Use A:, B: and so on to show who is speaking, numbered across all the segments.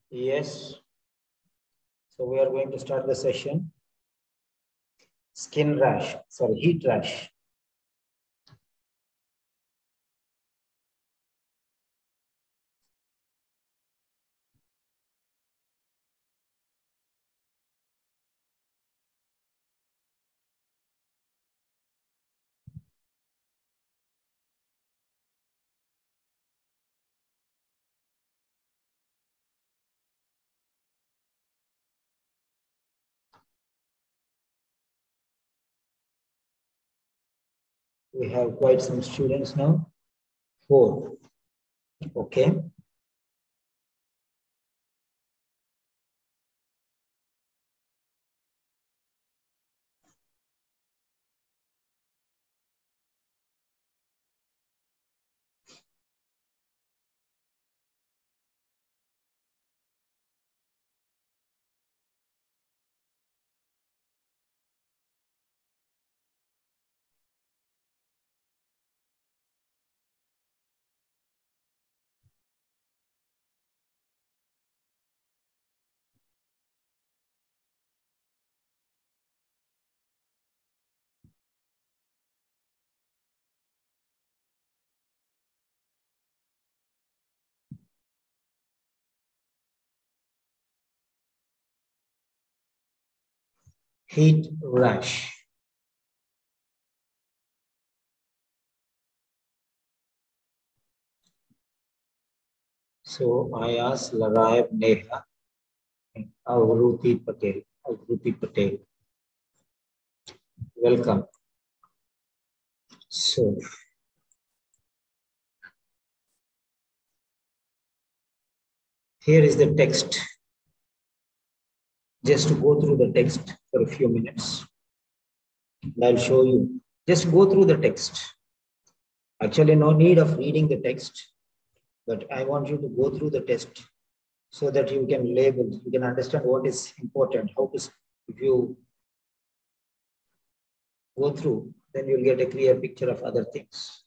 A: Yes. So we are going to start the session. Heat rash. We have quite some students now. 4. Okay. Heat rash. So I asked Laraib Neha and Avruti Patel. Welcome. So here is the text. Just go through the text for a few minutes. And I'll show you. Just go through the text. Actually, no need of reading the text, but I want you to go through the text so that you can label, you can understand what is important, how to, if you go through, then you'll get a clear picture of other things.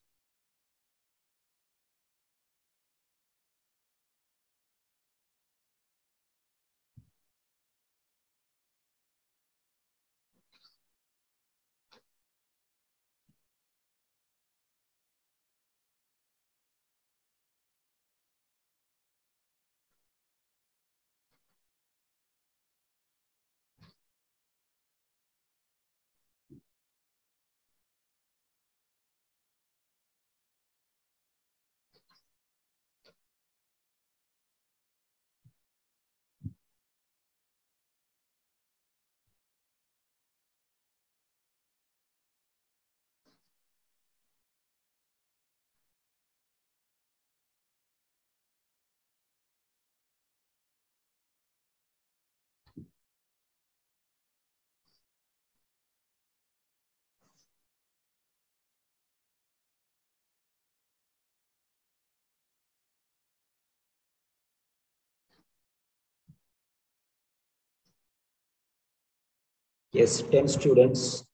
A: Yes, 10 students,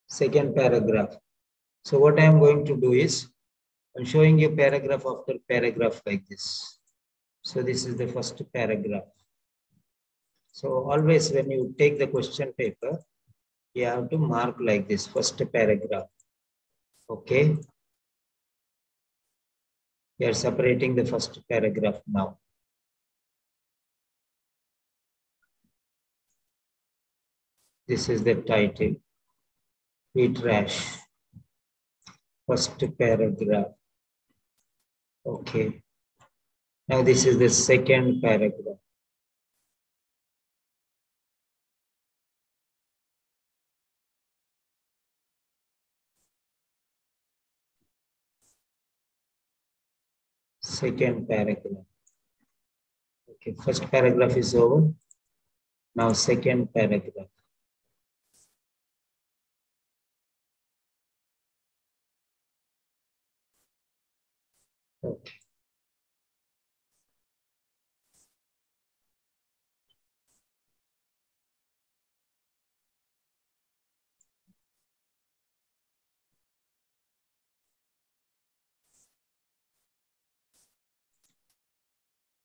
A: second paragraph. So what I am going to do is, I'm showing you paragraph after paragraph like this. So this is the first paragraph. So always when you take the question paper, you have to mark like this, first paragraph. Okay. We are separating the first paragraph now. This is the title, Heat Rash, first paragraph. Okay. Now this is the second paragraph. Second paragraph. Okay, first paragraph is over. Now second paragraph. Okay.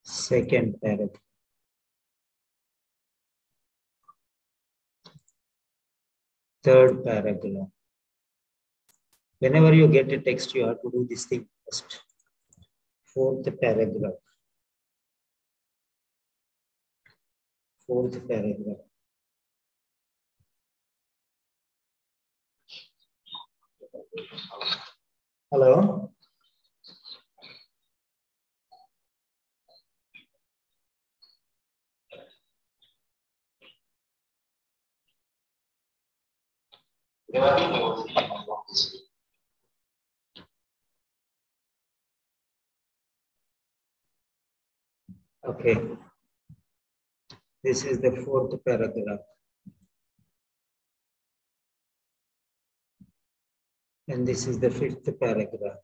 A: Second paragraph. third paragraph. Whenever you get a text, you have to do this thing first. Fourth paragraph. Fourth paragraph. Hello? Okay. This is the fourth paragraph. And this is the fifth paragraph.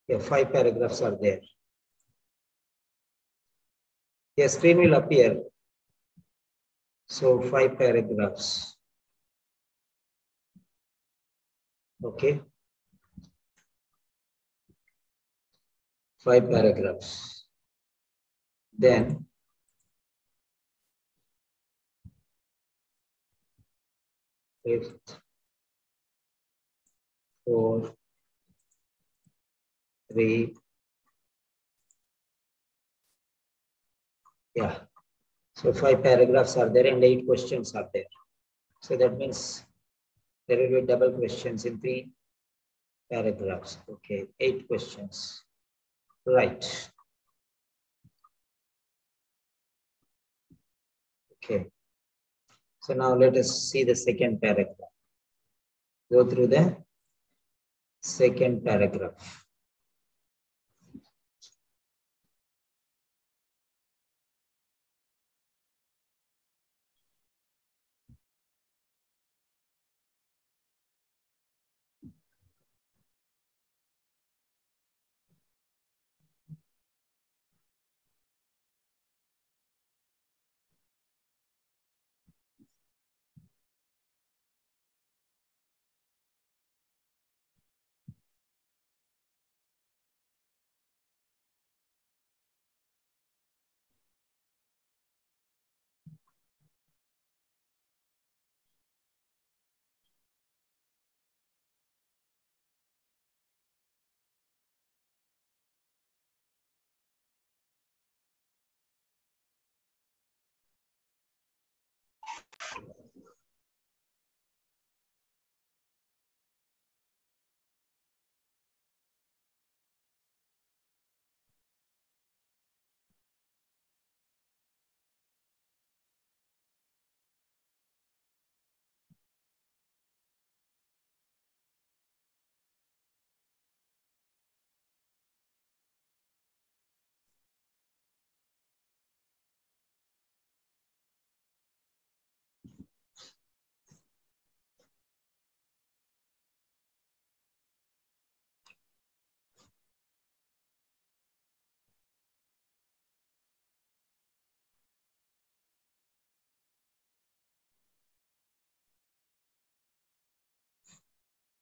A: Yeah, 5 paragraphs are there. The screen will appear. So 5 paragraphs. Okay. 5 paragraphs. Then fifth, 4, 3. Yeah. So 5 paragraphs are there and 8 questions are there. So that means there will be double questions in 3 paragraphs. Okay, 8 questions. Right. Okay. So now let us see the second paragraph. Go through the second paragraph.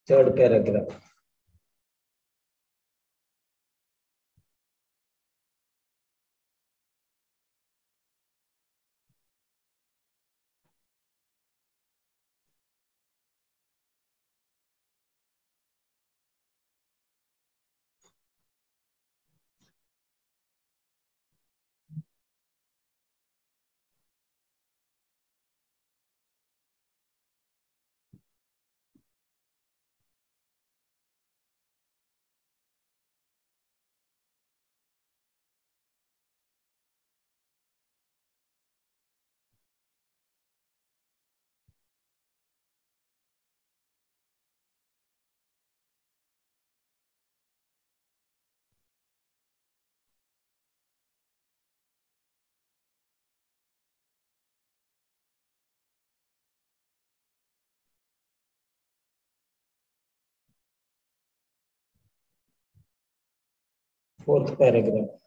A: Third paragraph. Fourth paragraph.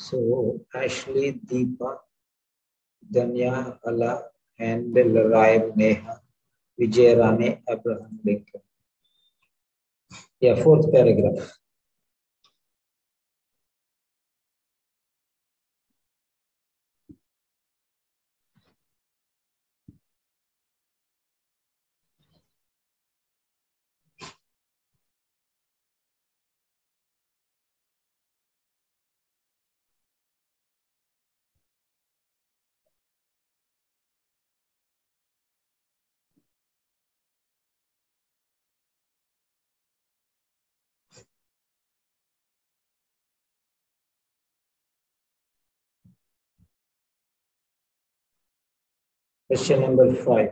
A: So Ashley, Deepa, Danya, Ala, and Laraib, Neha, Vijayarani, Abraham Lincoln. Yeah, fourth paragraph. Question number 5.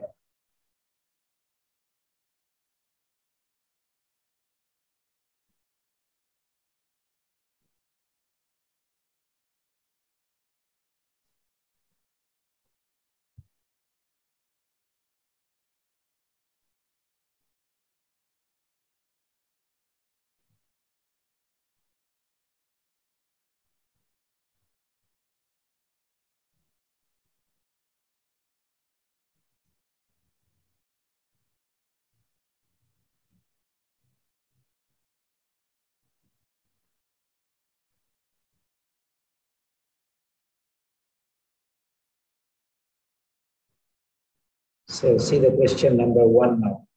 A: So see the question number 1 now.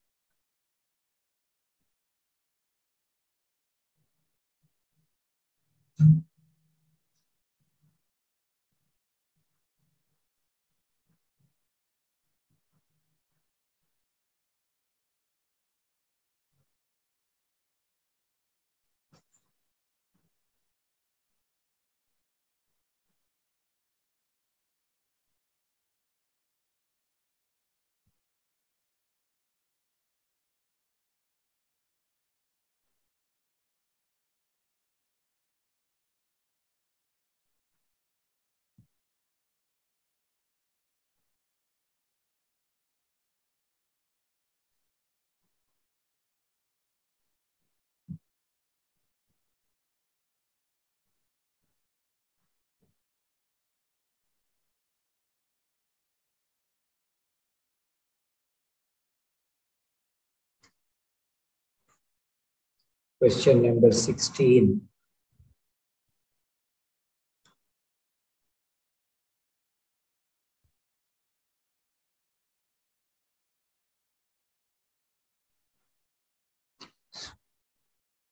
A: Question number 16.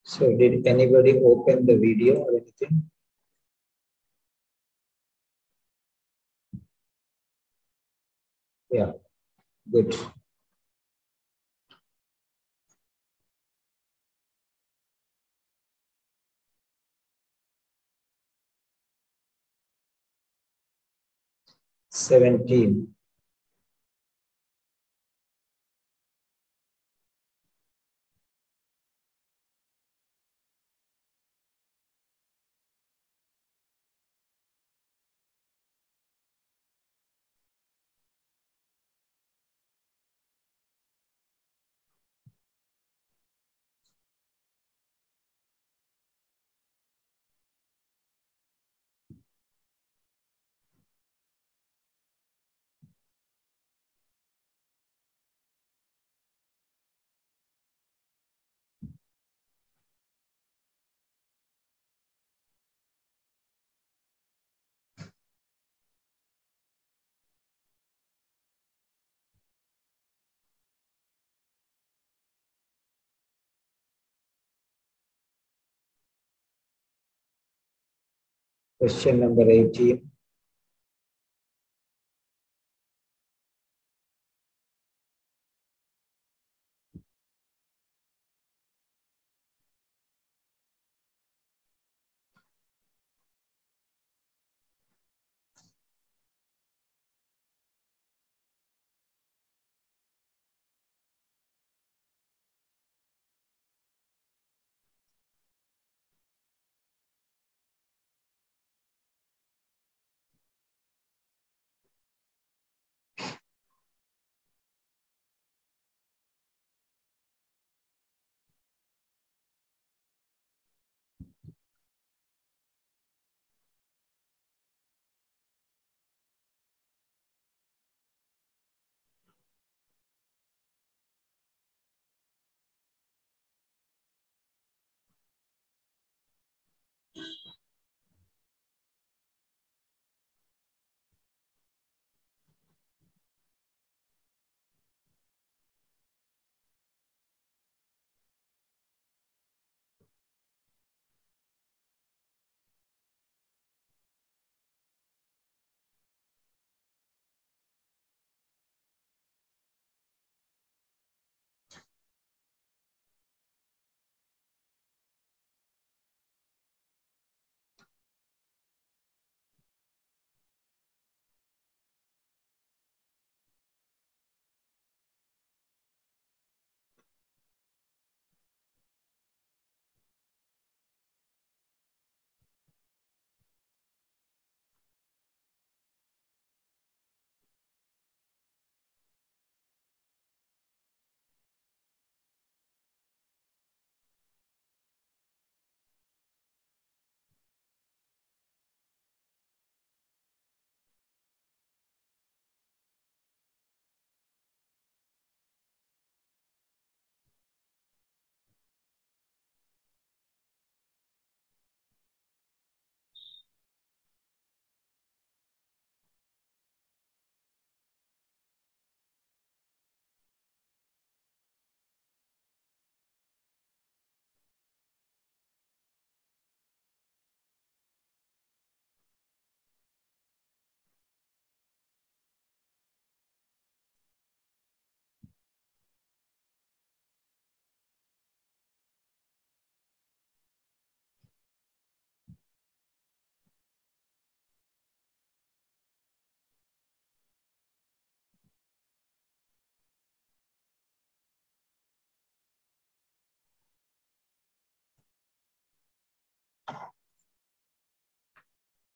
A: So did anybody open the video or anything? Yeah, good. Seventeen. Question number 18.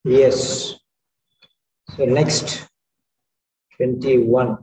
A: Yes. So next, 21.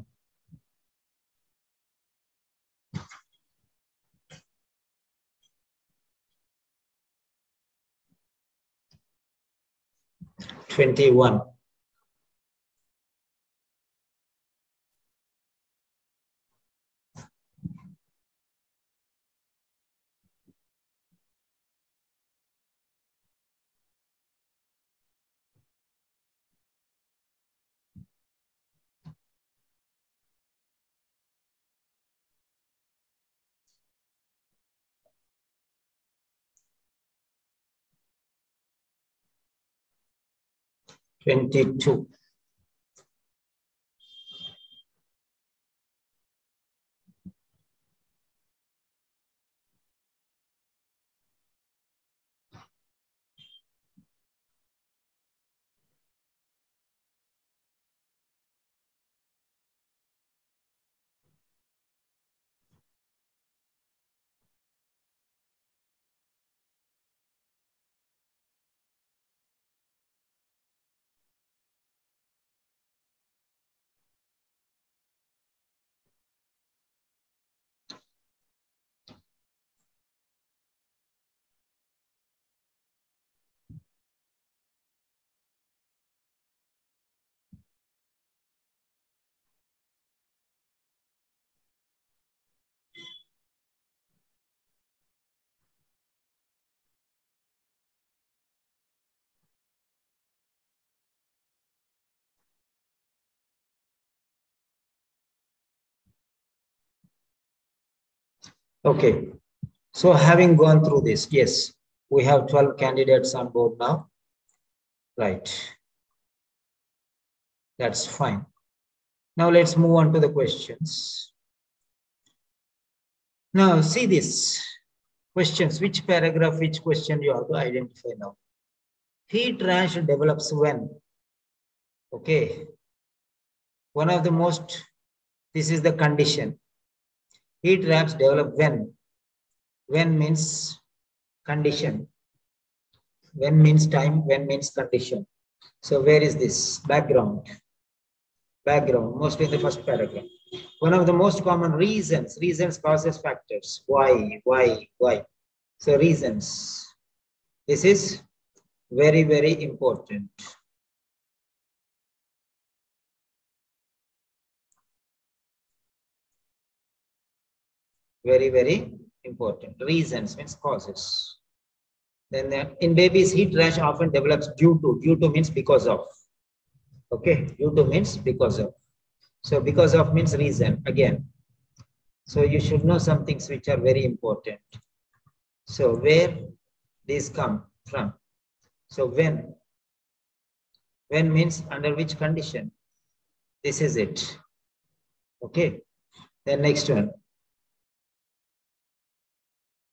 A: Okay. So having gone through this, yes, we have 12 candidates on board now. Right. That's fine. Now let's move on to the questions. Now see this. Questions. Which paragraph, which question you have to identify now. Heat rash develops when? Okay. One of the most, this is the condition. Heat rash develop when? When means condition. When means time, when means condition. So where is this? Background. Background, mostly in the first paragraph. One of the most common reasons, causes, factors. Why? So reasons. This is very, very important. Very, very important. Reasons means causes. Then in babies, heat rash often develops due to. Due to means because of. Okay, due to means because of. So because of means reason again. So you should know some things which are very important. So where these come from? So when means under which condition? This is it. Okay. Then next one.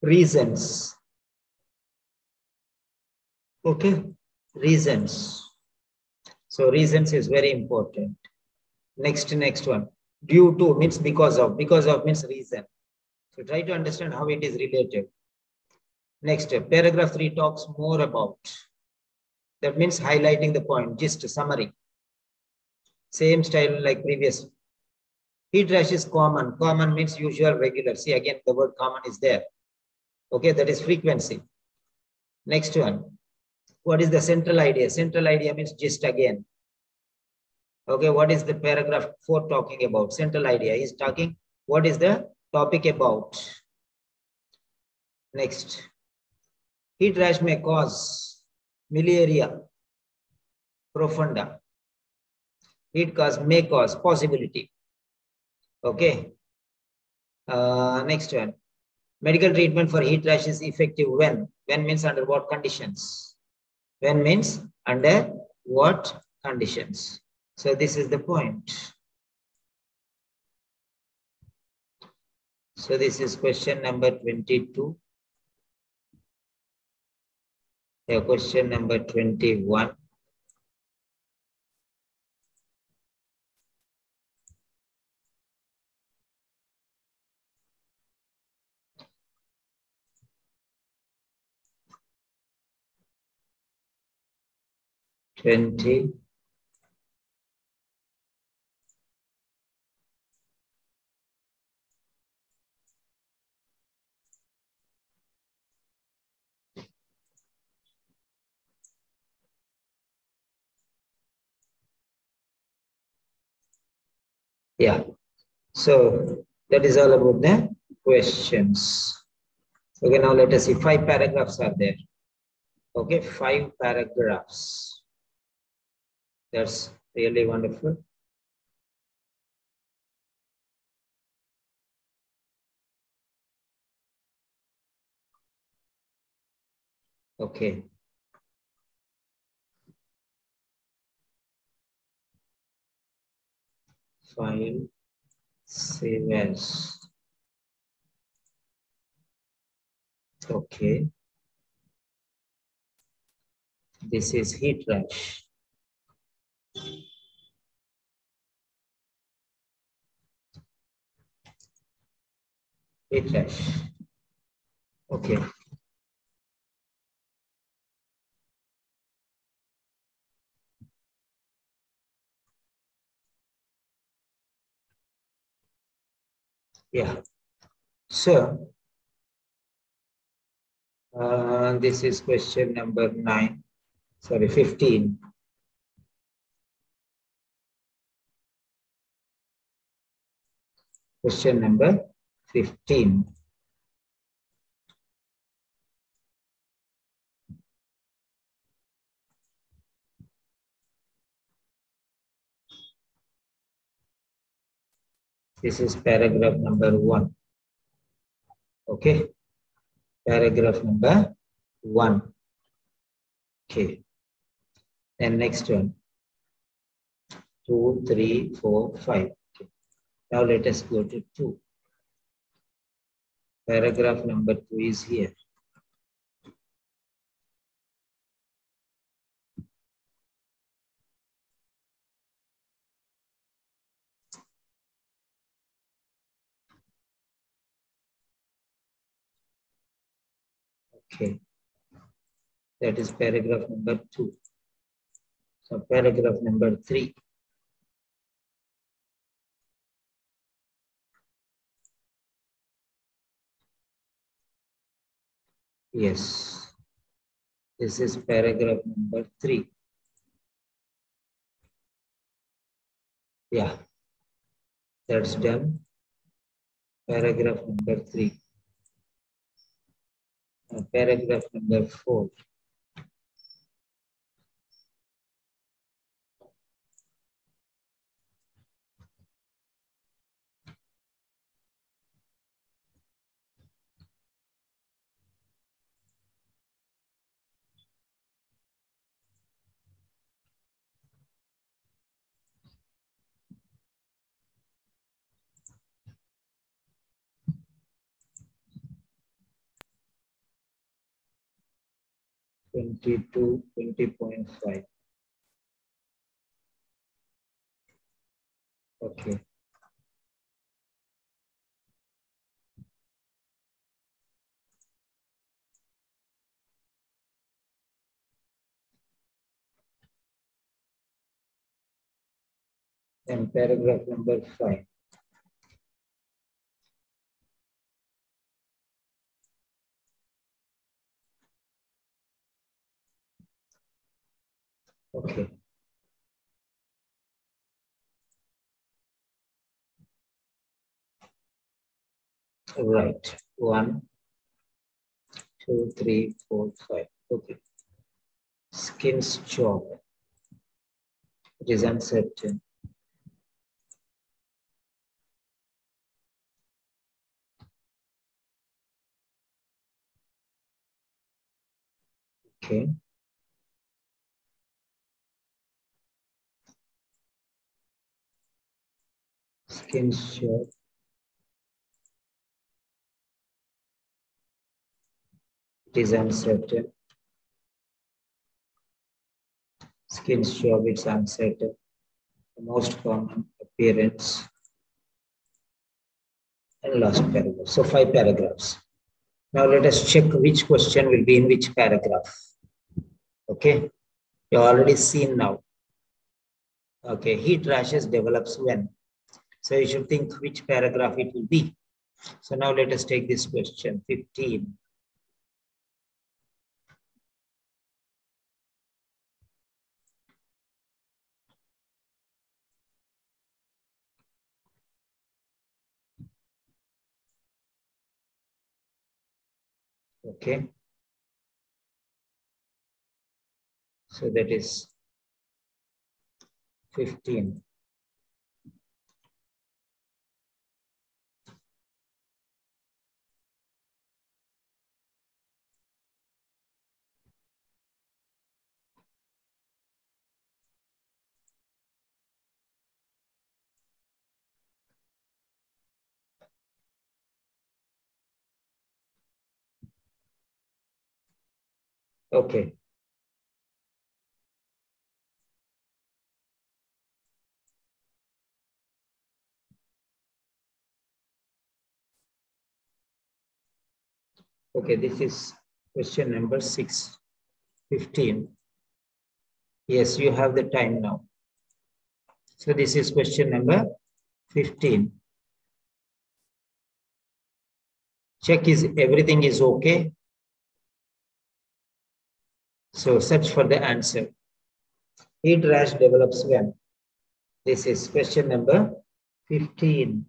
A: Reasons. Okay. Reasons. So reasons is very important. Next one. Due to means because of. Because of means reason. So try to understand how it is related. Next, paragraph 3 talks more about. That means highlighting the point, just a summary. Same style like previous. Heat rash is common. Common means usual, regular. See again, the word common is there. Okay, that is frequency. Next one. What is the central idea? Central idea means just again. Okay, what is the paragraph 4 talking about? Central idea is talking. What is the topic about? Next. Heat rash may cause miliaria profunda. Heat cause, may cause, possibility. Okay. Next one. Medical treatment for heat rash is effective when? When means under what conditions? When means under what conditions? So this is the point. So this is question number 22. Yeah, question number 21. 20, 'Yeah. So that is all about the questions. Okay, now let us see. 5 paragraphs are there. Okay, 5 paragraphs. That's really wonderful. Okay. File, save as. Okay. This is heat rash. Heat rash. Okay. Yeah. So this is question number 9. Sorry, 15. Question number 15. This is paragraph number 1. Okay. Paragraph number 1. Okay. And next one. 2, 3, 4, 5. Okay. Now let us go to 2. Paragraph number 2 is here. Okay. That is paragraph number 2. So paragraph number 3. Yes. This is paragraph number 3. Yeah. That's done. Paragraph number 3. Paragraph number 4. (22) 20.5. Okay. And paragraph number 5. Okay. Right. 1, 2, 3, 4, 5. Okay. Skin's job. It is uncertain. Okay. Skin's job. It is uncertain. Skin's job is uncertain. The most common appearance. And last paragraph. So 5 paragraphs. Now let us check which question will be in which paragraph. Okay. You already seen now. Okay, heat rashes develops when. So you should think which paragraph it will be. So now let us take this question, 15. Okay. So that is 15. Okay. Okay, this is question number 6, 15. Yes, you have the time now. So this is question number 15. Check is everything is okay. So search for the answer. Heat rash develops when? This is question number 15.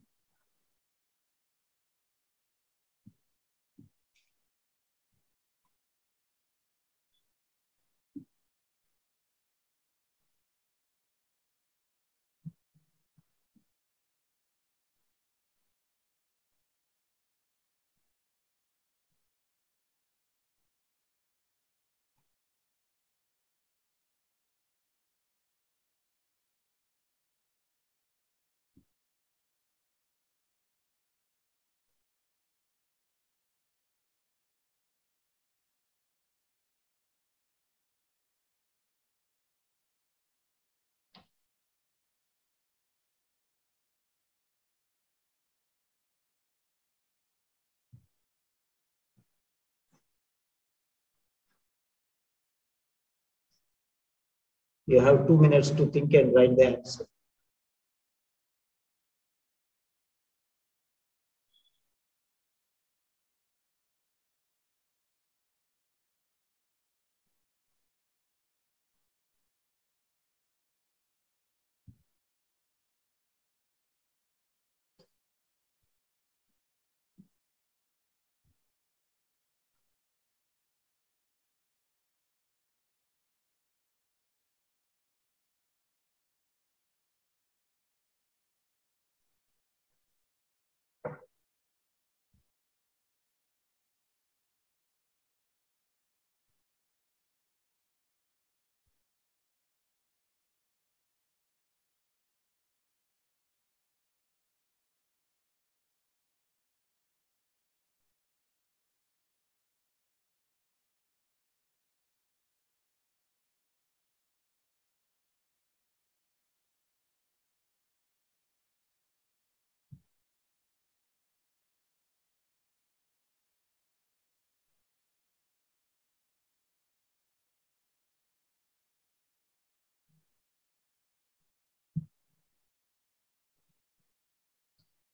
A: You have 2 minutes to think and write the answer.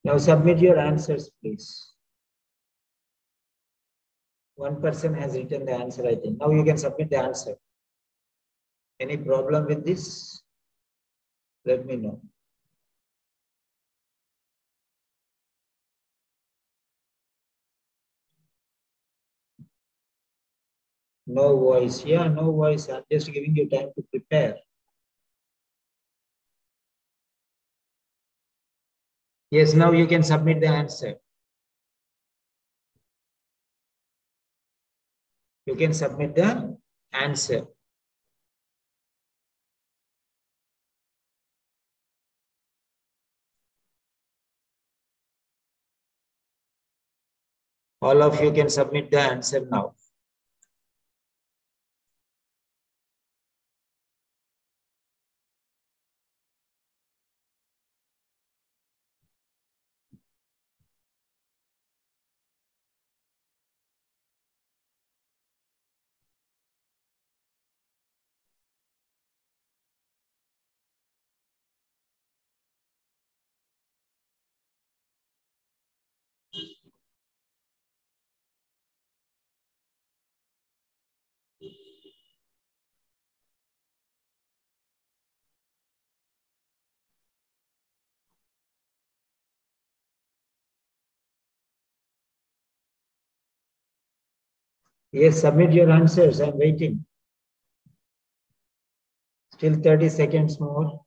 A: Now submit your answers, please. One person has written the answer, I think. Now you can submit the answer. Any problem with this? Let me know. No voice. Yeah, no voice. I'm just giving you time to prepare. Yes, now you can submit the answer. You can submit the answer. All of you can submit the answer now. Yes, submit your answers. I'm waiting. Still 30 seconds more.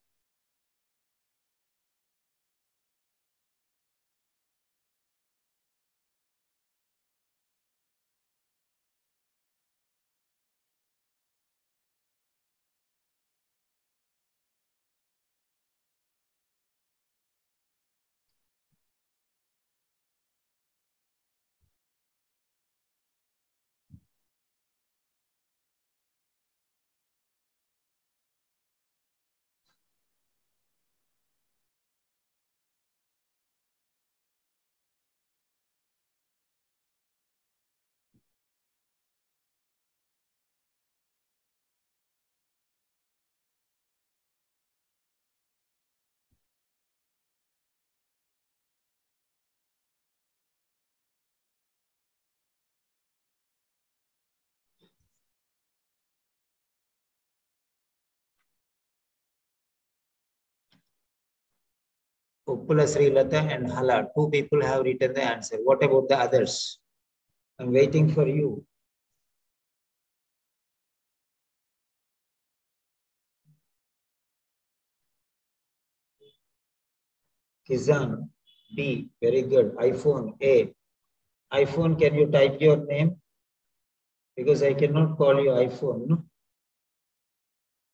A: Uppula Srilata and Hala, 2 people have written the answer. What about the others? I'm waiting for you. Kizan, B, very good. iPhone, A. iPhone, can you type your name? Because I cannot call you iPhone. No?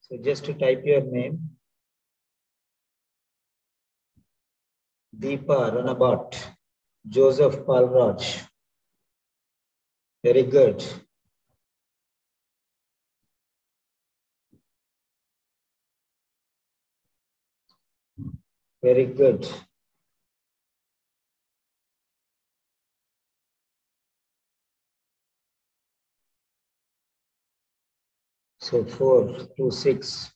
A: So just to type your name. Deepa Ranabat, Joseph Palraj. Very good. Very good. So 4 to 6.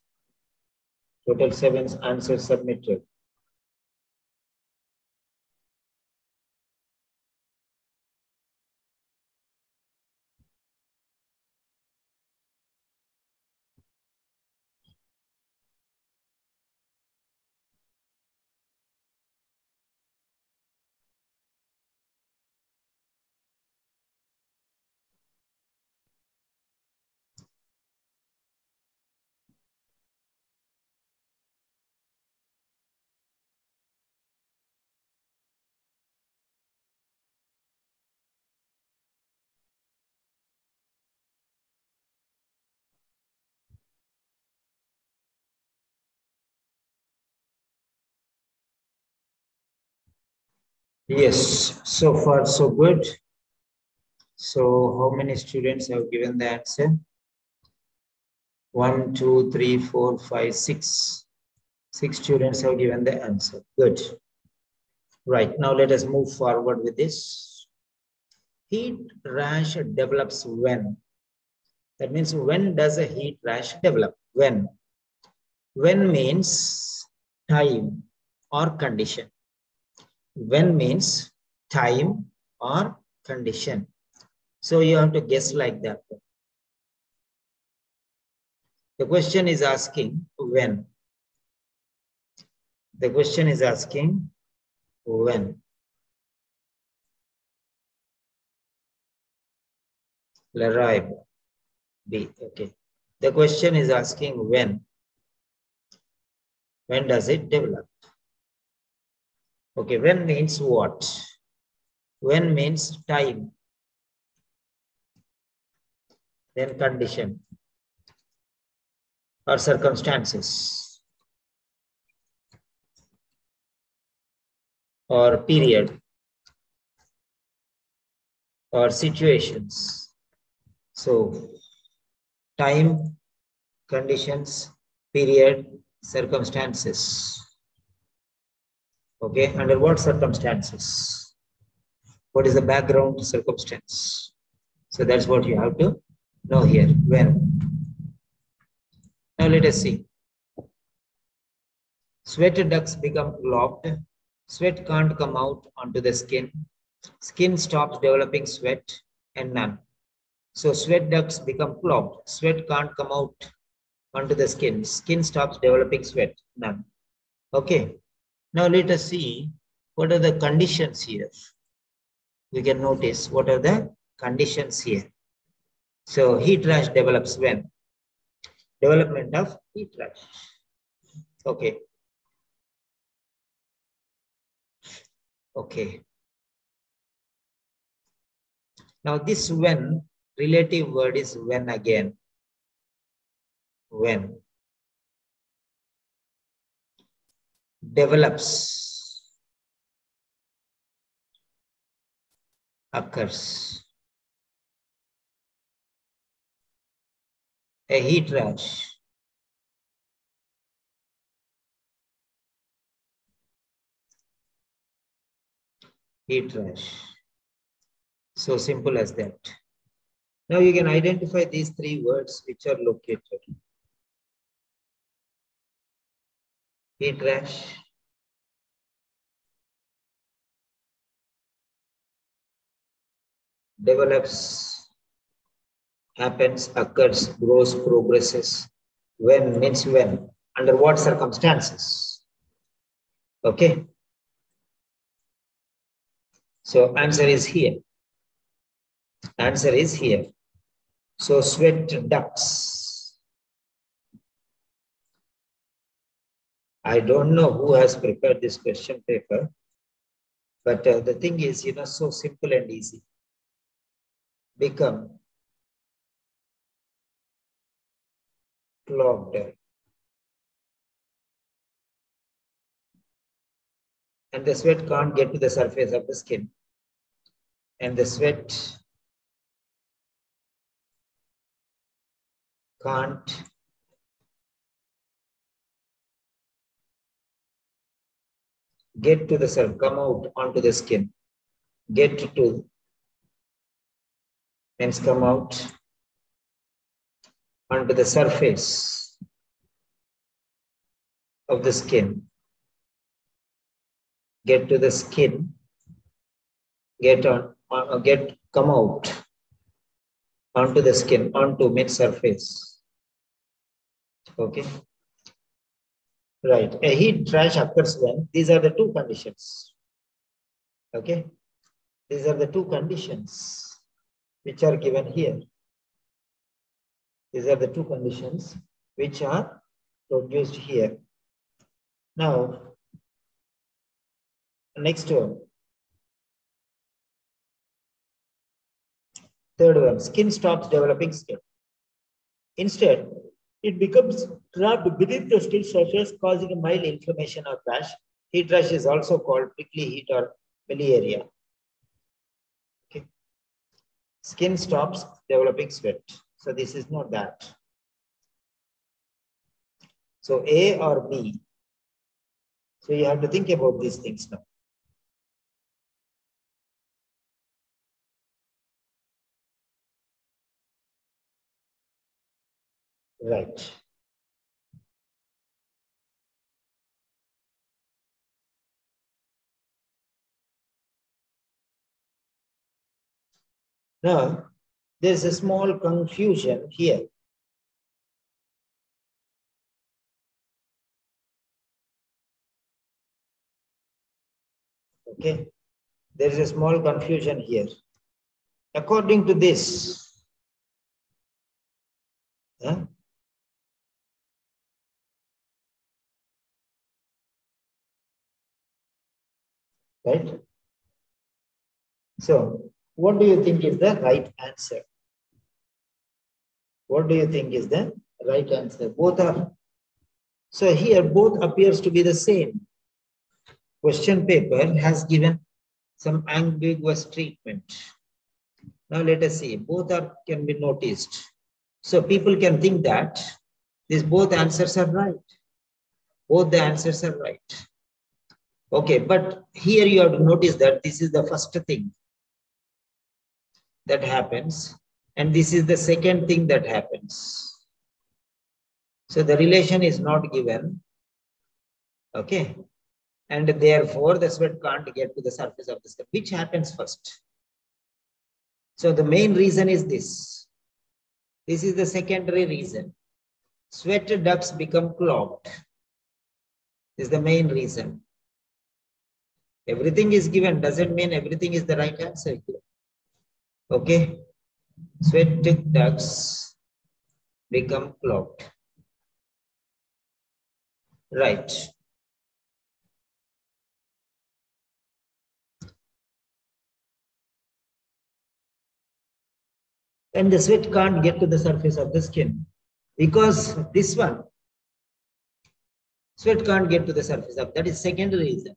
A: Total 7 answers submitted. Yes, so far so good. So how many students have given the answer? 1, 2, 3, 4, 5, 6. 6 students have given the answer. Good. Right, now let us move forward with this. Heat rash develops when? That means when does a heat rash develop? When? When means time or condition. When means time or condition. So you have to guess like that. The question is asking when. The question is asking when. Laraib. B. Okay. The question is asking when. When does it develop? Okay. When means what? When means time. Then condition or circumstances or period or situations. So time, conditions, period, circumstances. Okay, under what circumstances? What is the background circumstance? So that's what you have to know here. When? Now let us see. Sweat ducts become clogged. Sweat can't come out onto the skin. Skin stops developing sweat and none. So sweat ducts become clogged. Sweat can't come out onto the skin. Skin stops developing sweat, none. Okay. Now let us see what are the conditions here. We can notice what are the conditions here. So heat rash develops when? Development of heat rash. Okay. Okay. Now this when, relative word is when again. When. Develops. Occurs. A heat rash. Heat rash. So simple as that. Now you can identify these three words which are located. Heat rash, develops, happens, occurs, grows, progresses. When means when. Under what circumstances? Okay. So answer is here. Answer is here. So sweat ducts. I don't know who has prepared this question paper, but the thing is, so simple and easy. Become clogged. And the sweat can't get to the surface of the skin. And the sweat can't get to the surface, come out onto the skin. Get to means come out onto the surface of the skin. Get to the skin. Come out onto the skin, onto mid surface. Okay. Right. A heat rash occurs when these are the two conditions. Okay. These are the two conditions which are given here. These are the two conditions which are produced here. Now, next one. Third one, skin stops developing skin. Instead, it becomes trapped beneath the skin surface, causing a mild inflammation or rash. Heat rash is also called prickly heat or miliaria. Okay. Skin stops developing sweat. So this is not that. So A or B. So you have to think about these things now. Right. Now, there's a small confusion here. Okay. There is a small confusion here. According to this, right? So, what do you think is the right answer? What do you think is the right answer? Both are. So here, both appears to be the same. Question paper has given some ambiguous treatment. Now let us see. Both can be noticed. So people can think that these both answers are right. Both the answers are right. Okay, but here you have to notice that this is the first thing that happens, and this is the second thing that happens. So the relation is not given. Okay. And therefore the sweat can't get to the surface of the skin. Which happens first? So the main reason is this. This is the secondary reason. Sweat ducts become clogged. This is the main reason. Everything is given doesn't mean everything is the right answer here. Okay. Sweat ducts become clogged. Right. And the sweat can't get to the surface of the skin because this one, sweat can't get to the surface of that is secondary reason.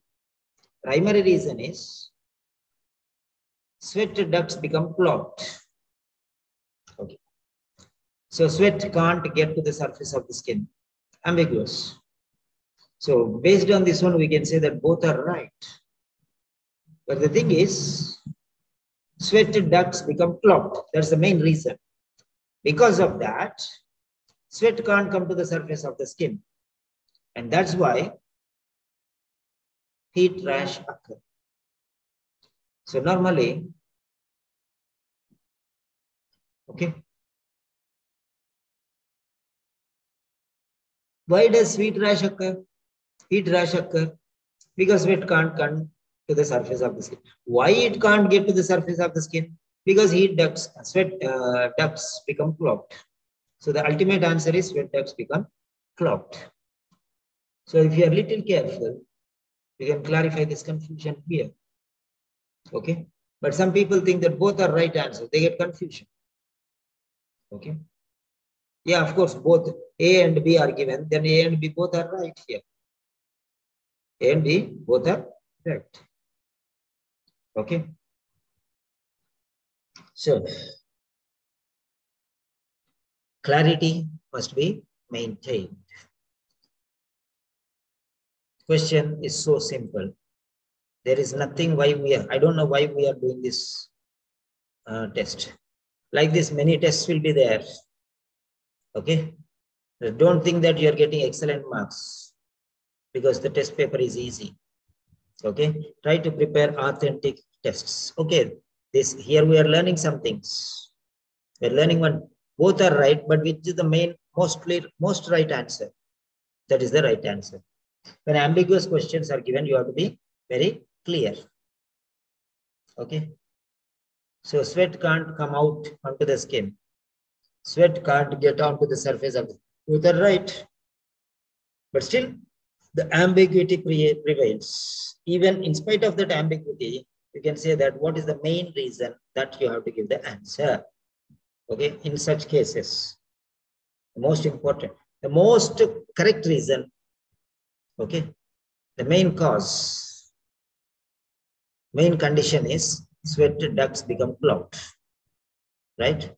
A: Primary reason is sweat ducts become clogged. Okay. So sweat can't get to the surface of the skin. Ambiguous. So based on this one, we can say that both are right. But the thing is, sweat ducts become clogged. That's the main reason. Because of that, sweat can't come to the surface of the skin. And that's why heat rash occurs. So normally, okay, why does heat rash occur? Heat rash occur because sweat can't come to the surface of the skin. Why it can't get to the surface of the skin? Because heat ducts, sweat ducts become clogged. So the ultimate answer is sweat ducts become clogged. So if you are little careful, you can clarify this confusion here. Okay. But some people think that both are right answers. They get confusion. Okay. Yeah, of course, both A and B are given. Then A and B both are right here. A and B both are correct. Okay. So clarity must be maintained. Question is so simple. There is nothing why we are, I don't know why we are doing this test. Like this, many tests will be there. Okay. Don't think that you are getting excellent marks because the test paper is easy. Okay. Try to prepare authentic tests. Okay. This here we are learning some things. We're learning one. Both are right, but which is the most right answer? That is the right answer. When ambiguous questions are given, you have to be very clear. Okay. So sweat can't come out onto the skin. Sweat can't get onto the surface of the skin. Both are right. But still, the ambiguity prevails. Even in spite of that ambiguity, you can say that what is the main reason that you have to give the answer. Okay, in such cases, the most important, the most correct reason, okay, the main cause, main condition is sweat ducts become clogged, right?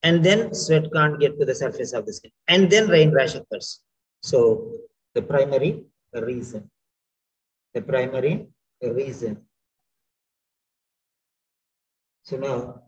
A: And then sweat can't get to the surface of the skin, and then rain rash occurs. So the primary reason, the primary reason. So now,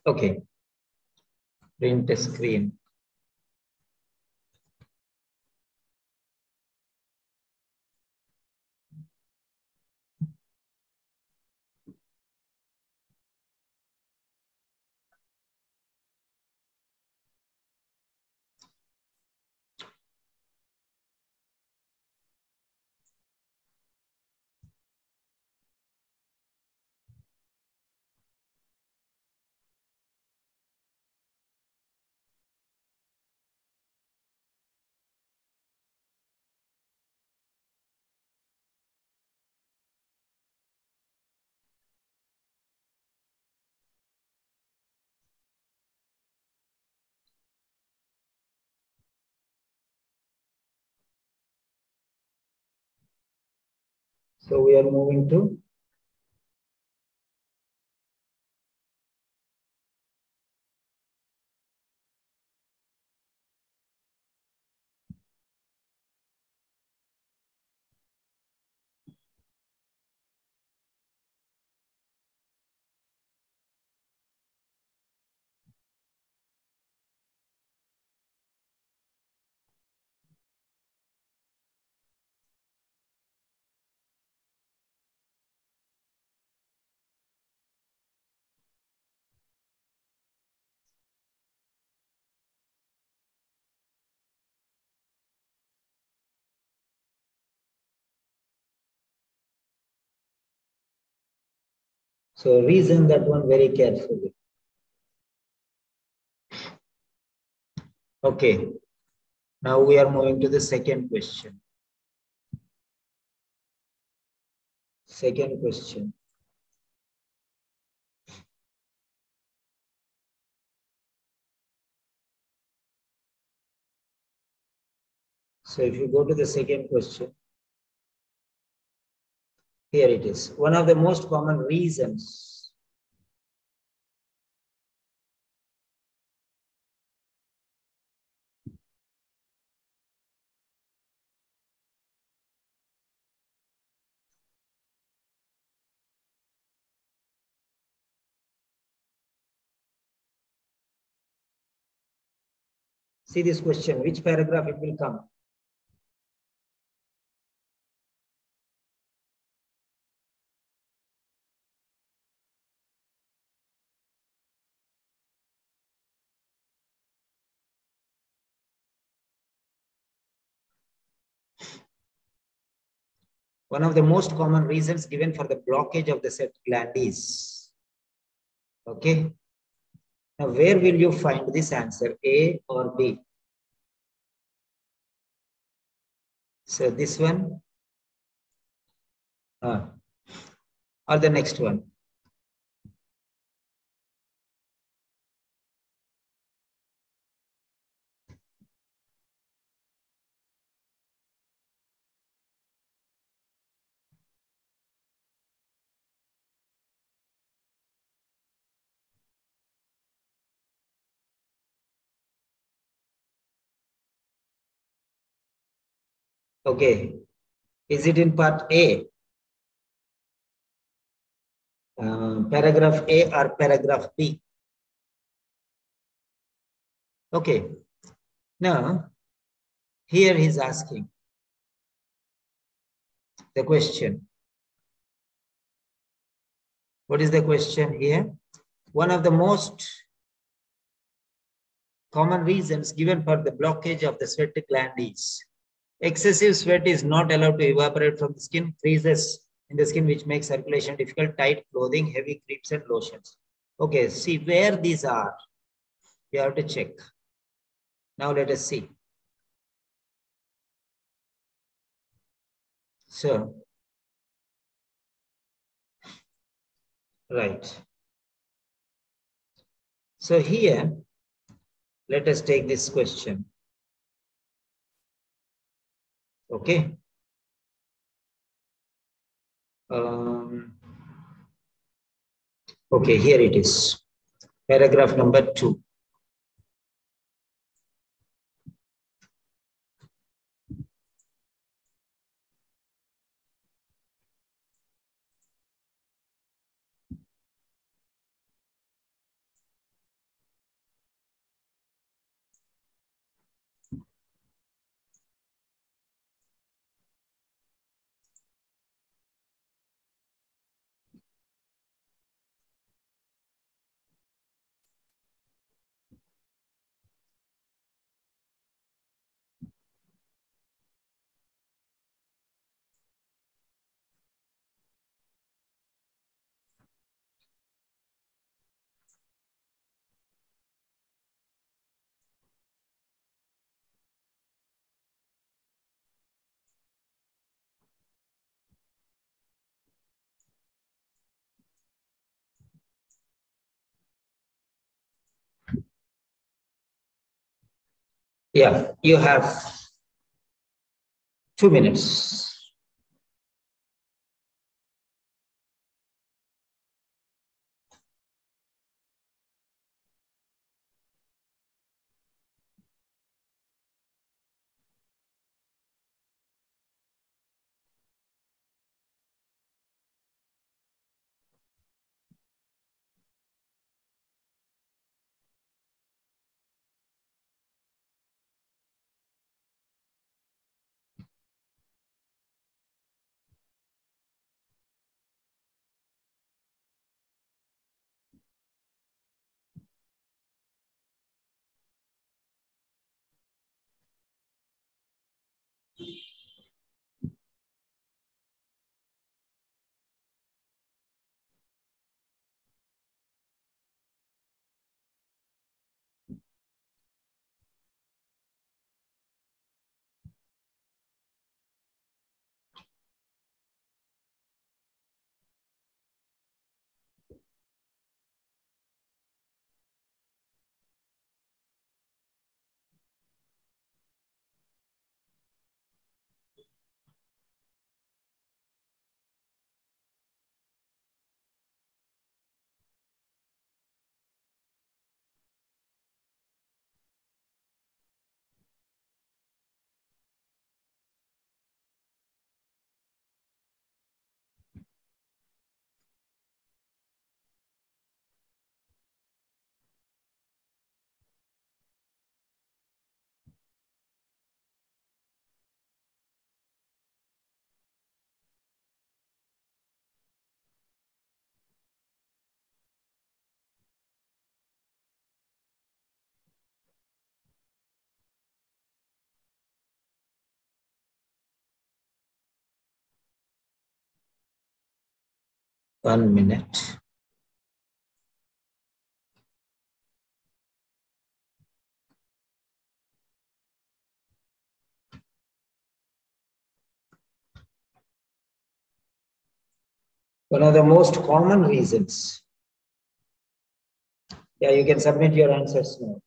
A: okay, print a screen. So we are moving to So reason that one very carefully. Okay. Now we are moving to the second question. Second question. So if you go to the second question, here it is. One of the most common reasons see this question, which paragraph it will come? One of the most common reasons given for the blockage of the set gland is. Okay. Now, where will you find this answer, A or B? So this one or the next one? Okay. Is it in part A? Paragraph A or paragraph B? Okay. Now, here he's asking the question. What is the question here? One of the most common reasons given for the blockage of the sweat gland is excessive sweat is not allowed to evaporate from the skin, freezes in the skin, which makes circulation difficult, tight clothing, heavy creams and lotions. Okay, see where these are. You have to check. Now let us see. So, right. So here, let us take this question. Okay. Okay, here it is. Paragraph number 2. Yeah, you have 2 minutes. 1 minute. One of the most common reasons. Yeah, you can submit your answers now.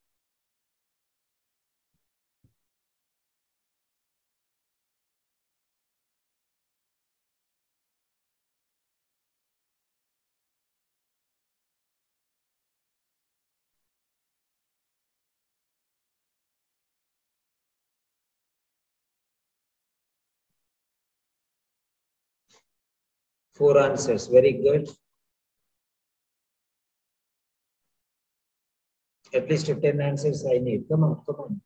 A: Four answers, very good. At least 10 answers I need. Come on, come on.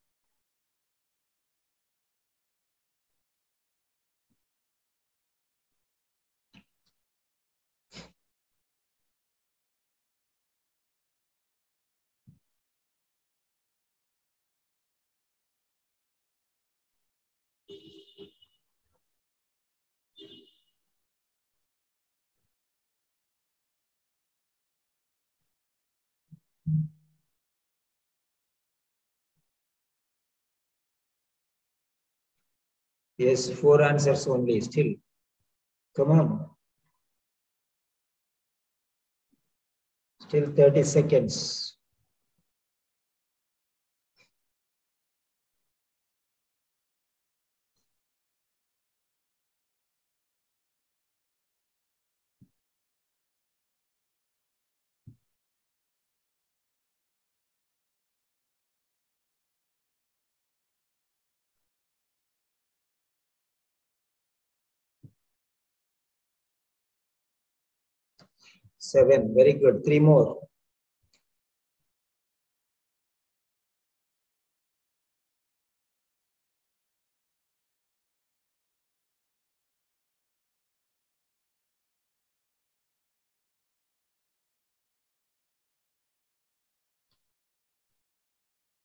A: Yes, four answers only still. Come on. Still 30 seconds. Seven, very good. Three more.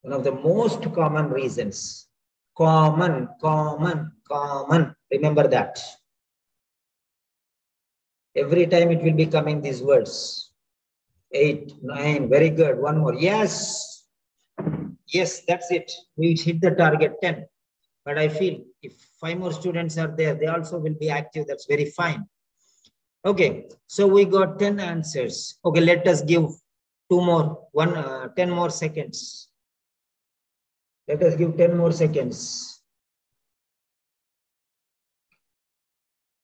A: One of the most common reasons. Common. Remember that. Every time it will be coming these words. 8, 9, very good. One more. Yes. Yes, that's it. We hit the target 10. But I feel if 5 more students are there, they also will be active. That's very fine. Okay, so we got 10 answers. Okay, let us give 10 more seconds. Let us give 10 more seconds.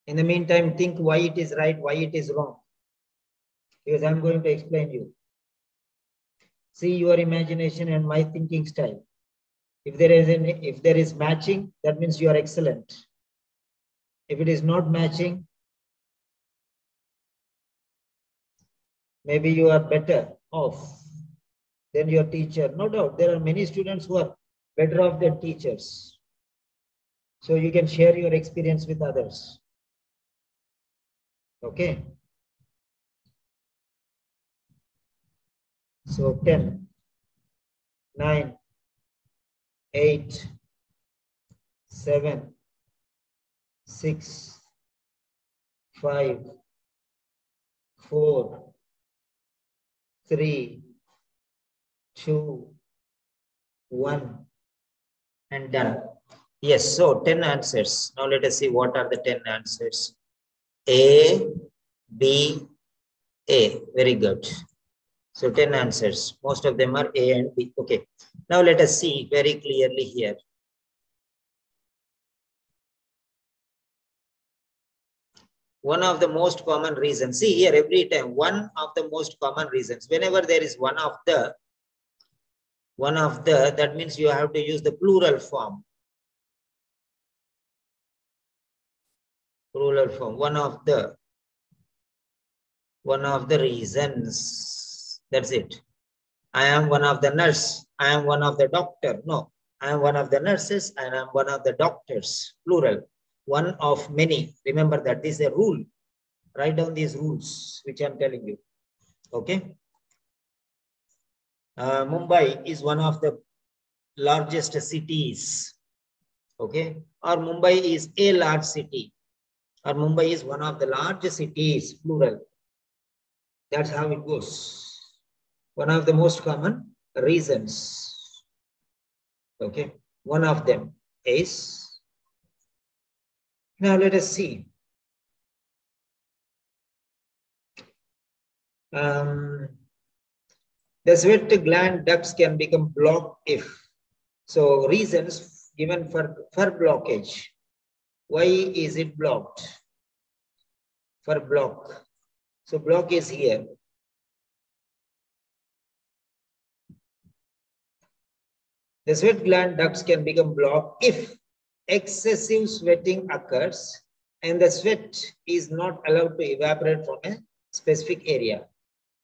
A: In the meantime, think why it is right, why it is wrong. Because I'm going to explain you. See your imagination and my thinking style. If there is matching, that means you are excellent. If it is not matching, maybe you are better off than your teacher. No doubt, there are many students who are better off than teachers. So you can share your experience with others. Okay. So 10, 9, 8, 7, 6, 5, 4, 3, 2, 1, and done. Yes, so 10 answers. Now let us see what are the 10 answers. A, B, A. Very good. So 10 answers. Most of them are A and B. Okay. Now let us see very clearly here. One of the most common reasons. See here every time, one of the most common reasons. Whenever there is one of the, that means you have to use the plural form. Plural form. One of the reasons. That's it. I am one of the nurse. I am one of the doctor. No, I am one of the nurses and I am one of the doctors. Plural. One of many. Remember that this is a rule. Write down these rules, which I am telling you. Okay. Mumbai is one of the largest cities. Okay. Or Mumbai is a large city. Or Mumbai is one of the largest cities. Plural. That's how it goes. One of the most common reasons. Okay. One of them is, now let us see. The sweat gland ducts can become blocked if. So reasons given for blockage. Why is it blocked? For block. So block is here. The sweat gland ducts can become blocked if excessive sweating occurs and the sweat is not allowed to evaporate from a specific area.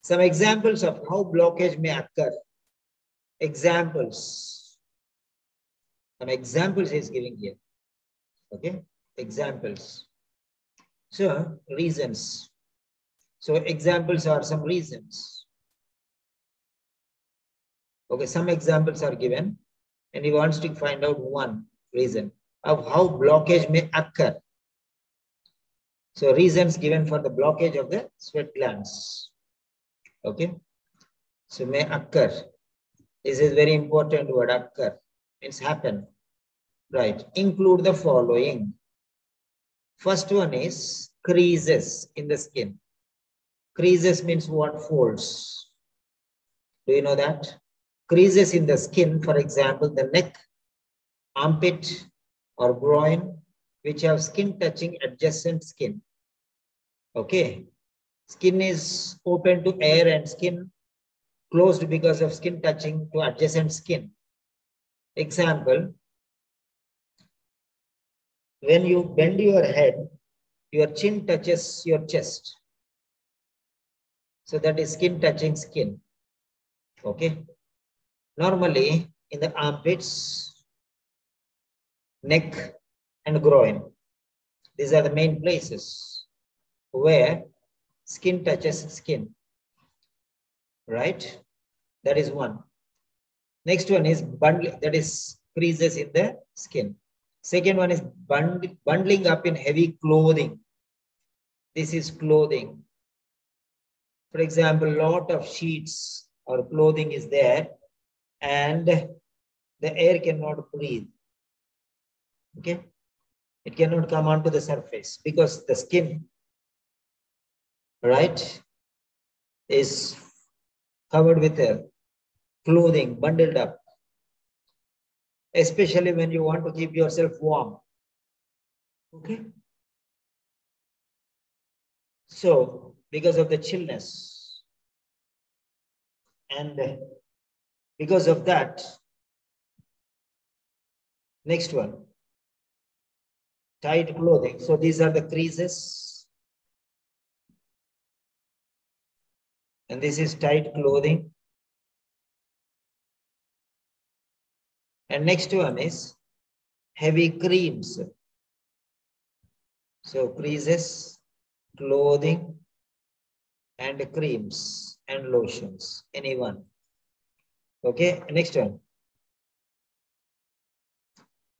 A: Some examples of how blockage may occur. Examples. Some examples is giving here. Okay, examples. So reasons. So examples are some reasons. Okay, some examples are given and he wants to find out one reason of how blockage may occur. So reasons given for the blockage of the sweat glands. Okay, so may occur. This is very important word, occur. It's happen. Right, include the following. First one is creases in the skin. Creases means what? Folds. Do you know that? Creases in the skin, for example, the neck, armpit, or groin, which have skin touching adjacent skin. Okay. Skin is open to air and skin closed because of skin touching to adjacent skin. Example, when you bend your head, your chin touches your chest. So that is skin touching skin. Okay. Normally in the armpits, neck, and groin, these are the main places where skin touches skin. Right? That is one. Next one is bundling, that is creases in the skin. Second one is bundling up in heavy clothing. This is clothing. For example, lot of sheets or clothing is there and the air cannot breathe. Okay? It cannot come onto the surface because the skin, right, is covered with clothing, bundled up. Especially when you want to keep yourself warm. Okay? So, because of the chillness and because of that, next one, tight clothing. So these are the creases and this is tight clothing. And next one is heavy creams. So creases, clothing, and creams and lotions, any one. Okay, next one.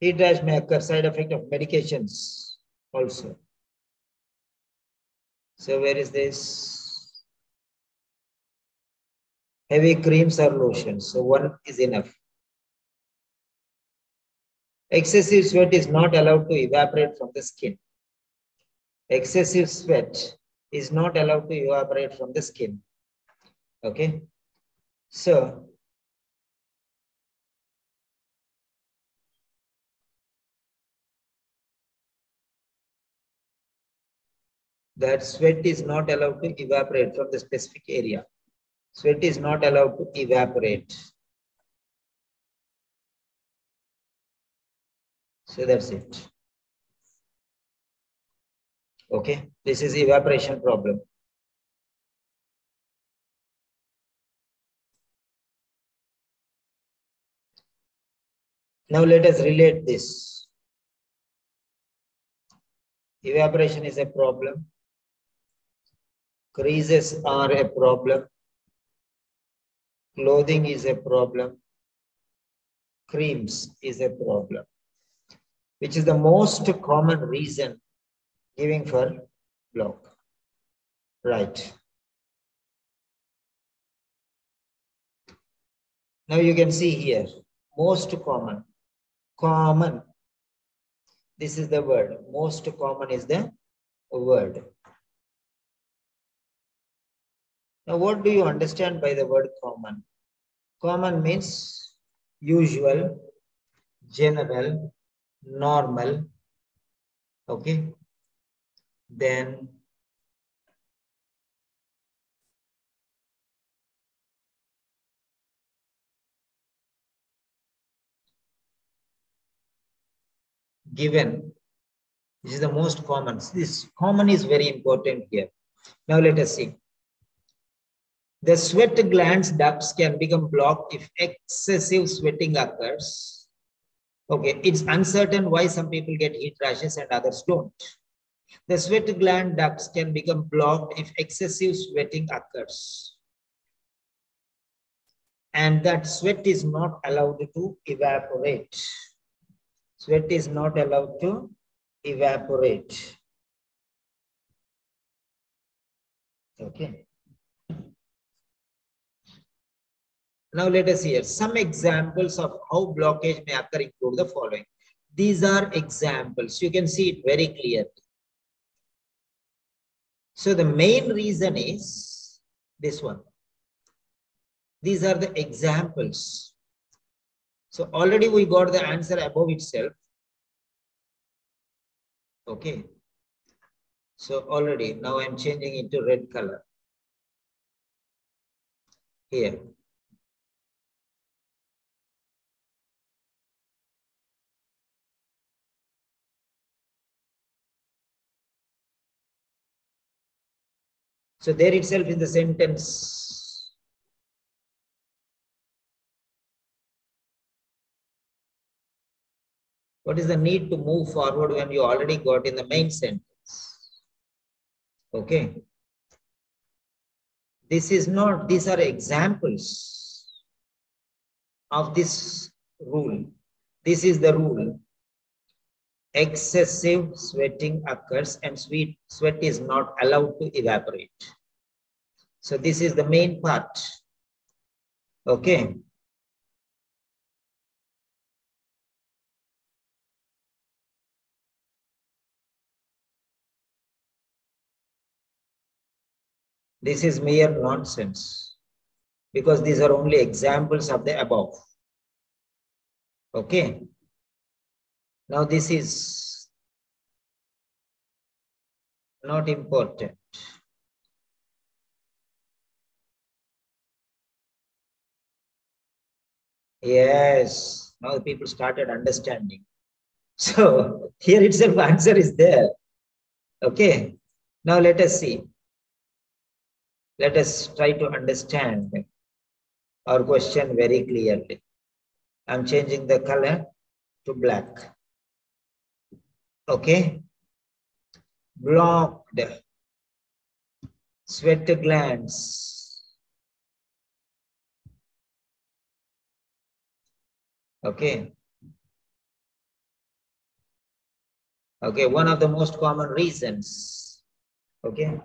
A: Heat rash may occur, side effect of medications also. So where is this? Heavy creams or lotions. So one is enough. Excessive sweat is not allowed to evaporate from the skin. Excessive sweat is not allowed to evaporate from the skin. Okay. So that sweat is not allowed to evaporate from the specific area. Sweat is not allowed to evaporate. So that's it. Okay, this is evaporation problem. Now let us relate this. Evaporation is a problem. Creases are a problem. Clothing is a problem. Creams is a problem. Which is the most common reason giving for block? Right. Now you can see here, most common. Common. This is the word. Most common is the word. Now what do you understand by the word common? Common means usual, general, normal. Okay. Then given. This is the most common. This common is very important here. Now let us see. The sweat glands ducts can become blocked if excessive sweating occurs. Okay, it's uncertain why some people get heat rashes and others don't. The sweat gland ducts can become blocked if excessive sweating occurs. And that sweat is not allowed to evaporate. Sweat is not allowed to evaporate. Okay. Now let us hear some examples of how blockage may occur include the following. These are examples. You can see it very clearly. So the main reason is this one. These are the examples. So already we got the answer above itself. Okay. So already now I'm changing it to red color. Here. So there itself in the sentence. What is the need to move forward when you already got in the main sentence? Okay. This is not, these are examples of this rule. This is the rule. Excessive sweating occurs and sweat is not allowed to evaporate. So this is the main part. Okay. This is mere nonsense because these are only examples of the above. Okay. Now this is not important. Yes. Now the people started understanding. So here itself answer is there. Okay. Now let us see. Let us try to understand our question very clearly. I'm changing the color to black. Okay. Blocked sweat glands. Okay. Okay. One of the most common reasons. Okay.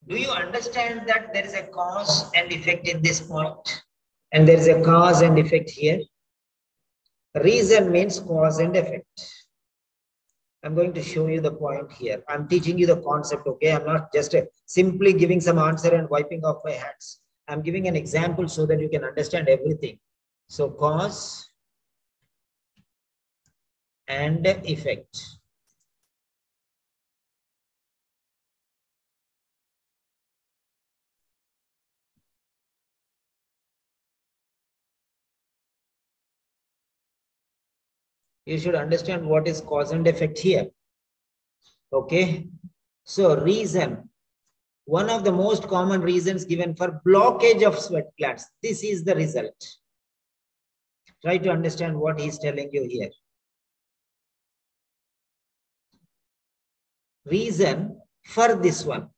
A: Do you understand that there is a cause and effect in this point? And there is a cause and effect here. Reason means cause and effect. I'm going to show you the point here. I'm teaching you the concept, okay? I'm not just simply giving some answer and wiping off my hands. I'm giving an example so that you can understand everything. So cause and effect. You should understand what is cause and effect here. Okay. So reason. One of the most common reasons given for blockage of sweat glands. This is the result. Try to understand what he's telling you here. Reason for this one.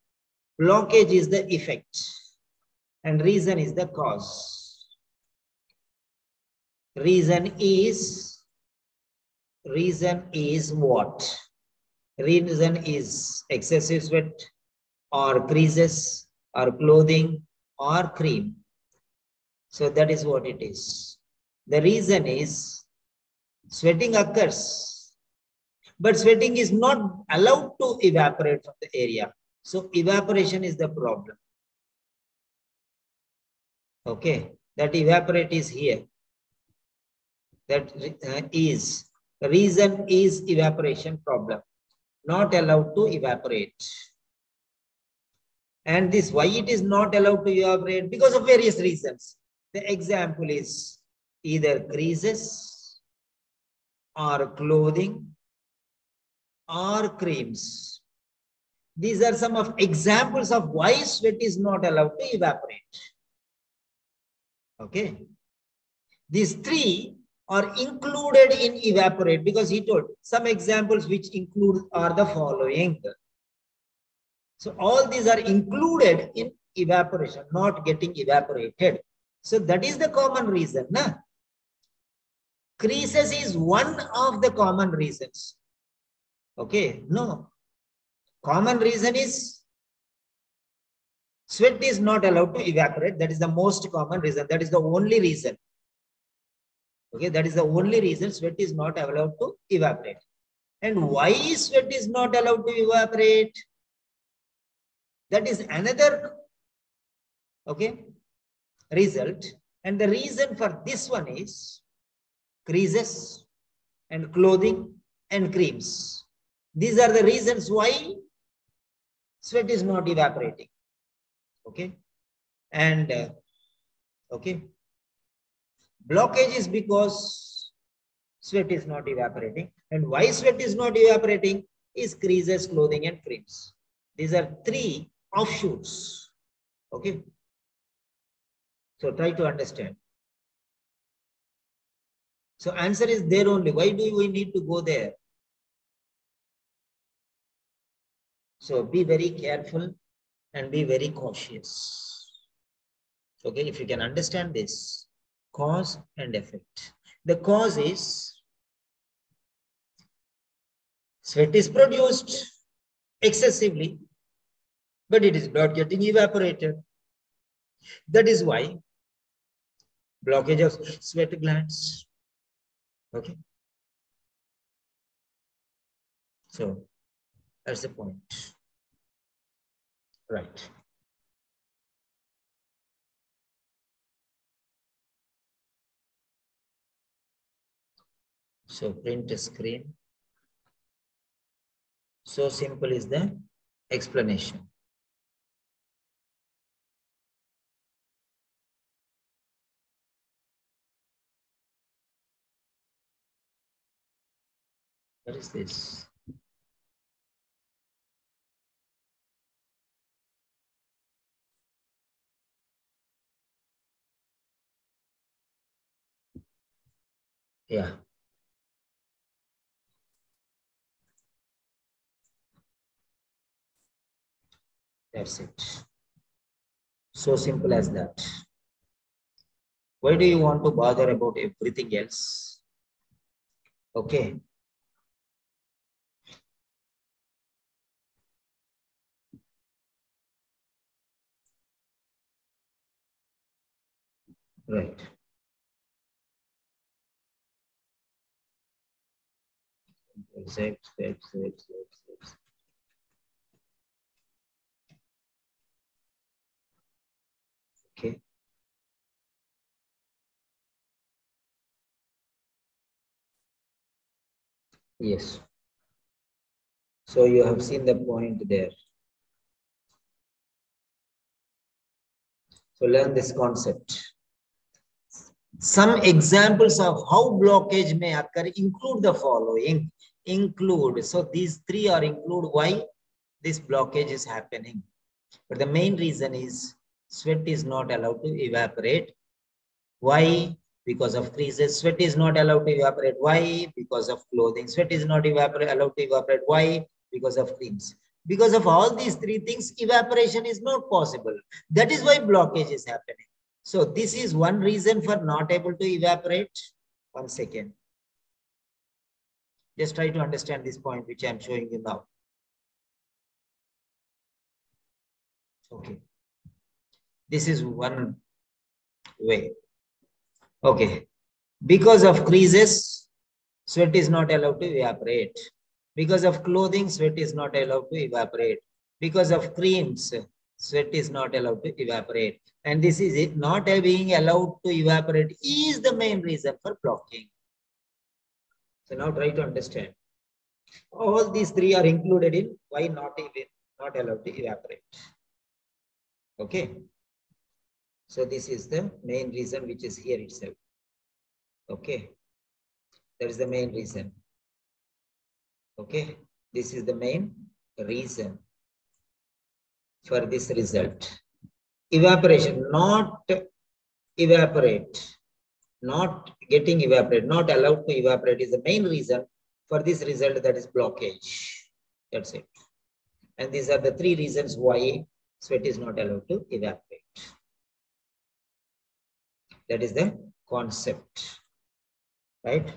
A: Blockage is the effect. And reason is the cause. Reason is what? Reason is excessive sweat or creases or clothing or cream. So that is what it is. The reason is sweating occurs, but sweating is not allowed to evaporate from the area. So evaporation is the problem. Okay, that evaporate is here. That reason is evaporation problem, not allowed to evaporate. And this why it is not allowed to evaporate, because of various reasons. The example is either creases or clothing or creams. These are some of examples of why sweat is not allowed to evaporate. Okay. These three are included in evaporate, because he told some examples which include are the following. So all these are included in evaporation, not getting evaporated. So that is the common reason. Na? Creases is one of the common reasons. Okay, no. Common reason is sweat is not allowed to evaporate. That is the most common reason. That is the only reason. Okay, that is the only reason sweat is not allowed to evaporate. And why sweat is not allowed to evaporate? That is another, okay, result. And the reason for this one is creases and clothing and creams. These are the reasons why sweat is not evaporating. Okay. And okay, blockage is because sweat is not evaporating. And why sweat is not evaporating is creases, clothing and creams. These are three offshoots. Okay. So try to understand. So answer is there only. Why do we need to go there? So be very careful and be very cautious. Okay, if you can understand this, cause and effect. The cause is sweat is produced excessively, but it is not getting evaporated. That is why blockage of sweat glands. Okay. So that's the point. Right. So print a screen. So simple is the explanation. What is this? Yeah. That's it. So simple as that. Why do you want to bother about everything else? Okay. Right. Save. Okay. Yes. So you have seen the point there. So learn this concept. Some examples of how blockage may occur include the following. Include. So these three are include why this blockage is happening. But the main reason is sweat is not allowed to evaporate. Why? Because of creases. Sweat is not allowed to evaporate. Why? Because of clothing. Sweat is not allowed to evaporate. Why? Because of creams. Because of all these three things, evaporation is not possible. That is why blockage is happening. So this is one reason for not able to evaporate. 1 second. Just try to understand this point which I am showing you now. Okay. This is one way. Okay. Because of creases, sweat is not allowed to evaporate. Because of clothing, sweat is not allowed to evaporate. Because of creams, sweat is not allowed to evaporate. And this is it, not being allowed to evaporate is the main reason for blocking. So now try to understand. All these three are included in why not allowed to evaporate. Okay. So this is the main reason which is here itself. Okay. That is the main reason. Okay. This is the main reason for this result. Evaporation, not evaporate, not getting evaporate, not allowed to evaporate is the main reason for this result, that is blockage. That's it. And these are the three reasons why sweat is not allowed to evaporate. That is the concept, right?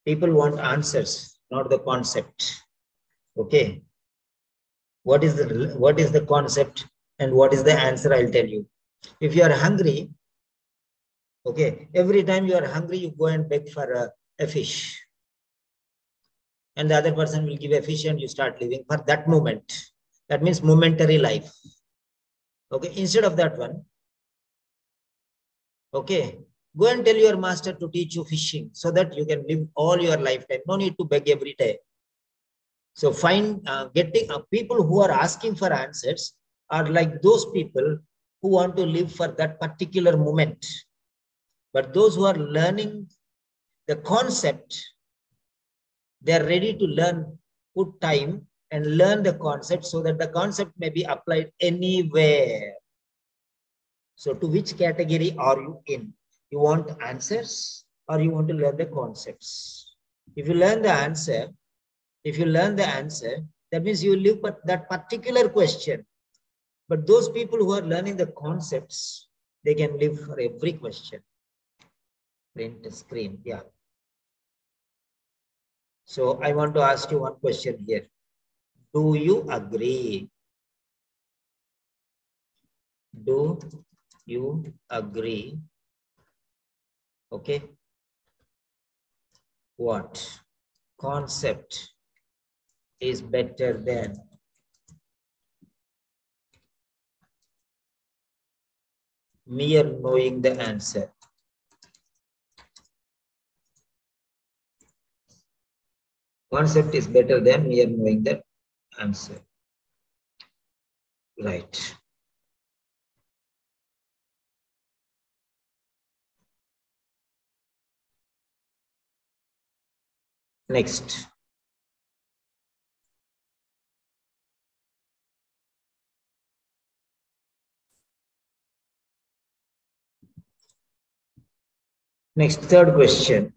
A: People want answers, not the concept. Okay. What is the concept and what is the answer? I'll tell you. If you are hungry, okay, every time you are hungry, you go and beg for a fish. And the other person will give a fish and you start living for that moment. That means momentary life. Okay, instead of that one, okay, go and tell your master to teach you fishing so that you can live all your lifetime. No need to beg every day. So find getting people who are asking for answers are like those people who want to live for that particular moment. But those who are learning the concept, they are ready to learn, put time and learn the concept so that the concept may be applied anywhere. So to which category are you in? You want answers or you want to learn the concepts? If you learn the answer, that means you live for that particular question. But those people who are learning the concepts, they can live for every question. Print screen, yeah. So I want to ask you one question here. Do you agree? Do you agree? Okay. What concept is better than mere knowing the answer? Concept is better than mere knowing the answer. Right. Next. Next, third question.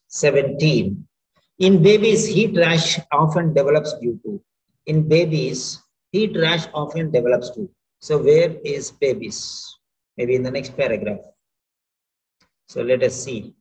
A: 17. In babies, heat rash often develops due to. In babies, heat rash often develops due. So where is babies? Maybe in the next paragraph. So let us see.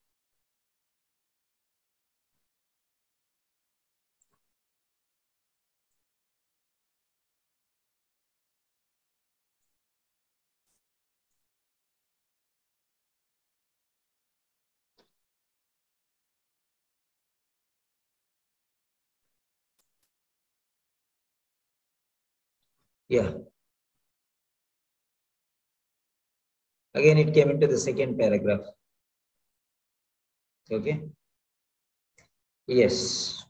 A: Yeah. Again, it came into the second paragraph. Okay. Yes.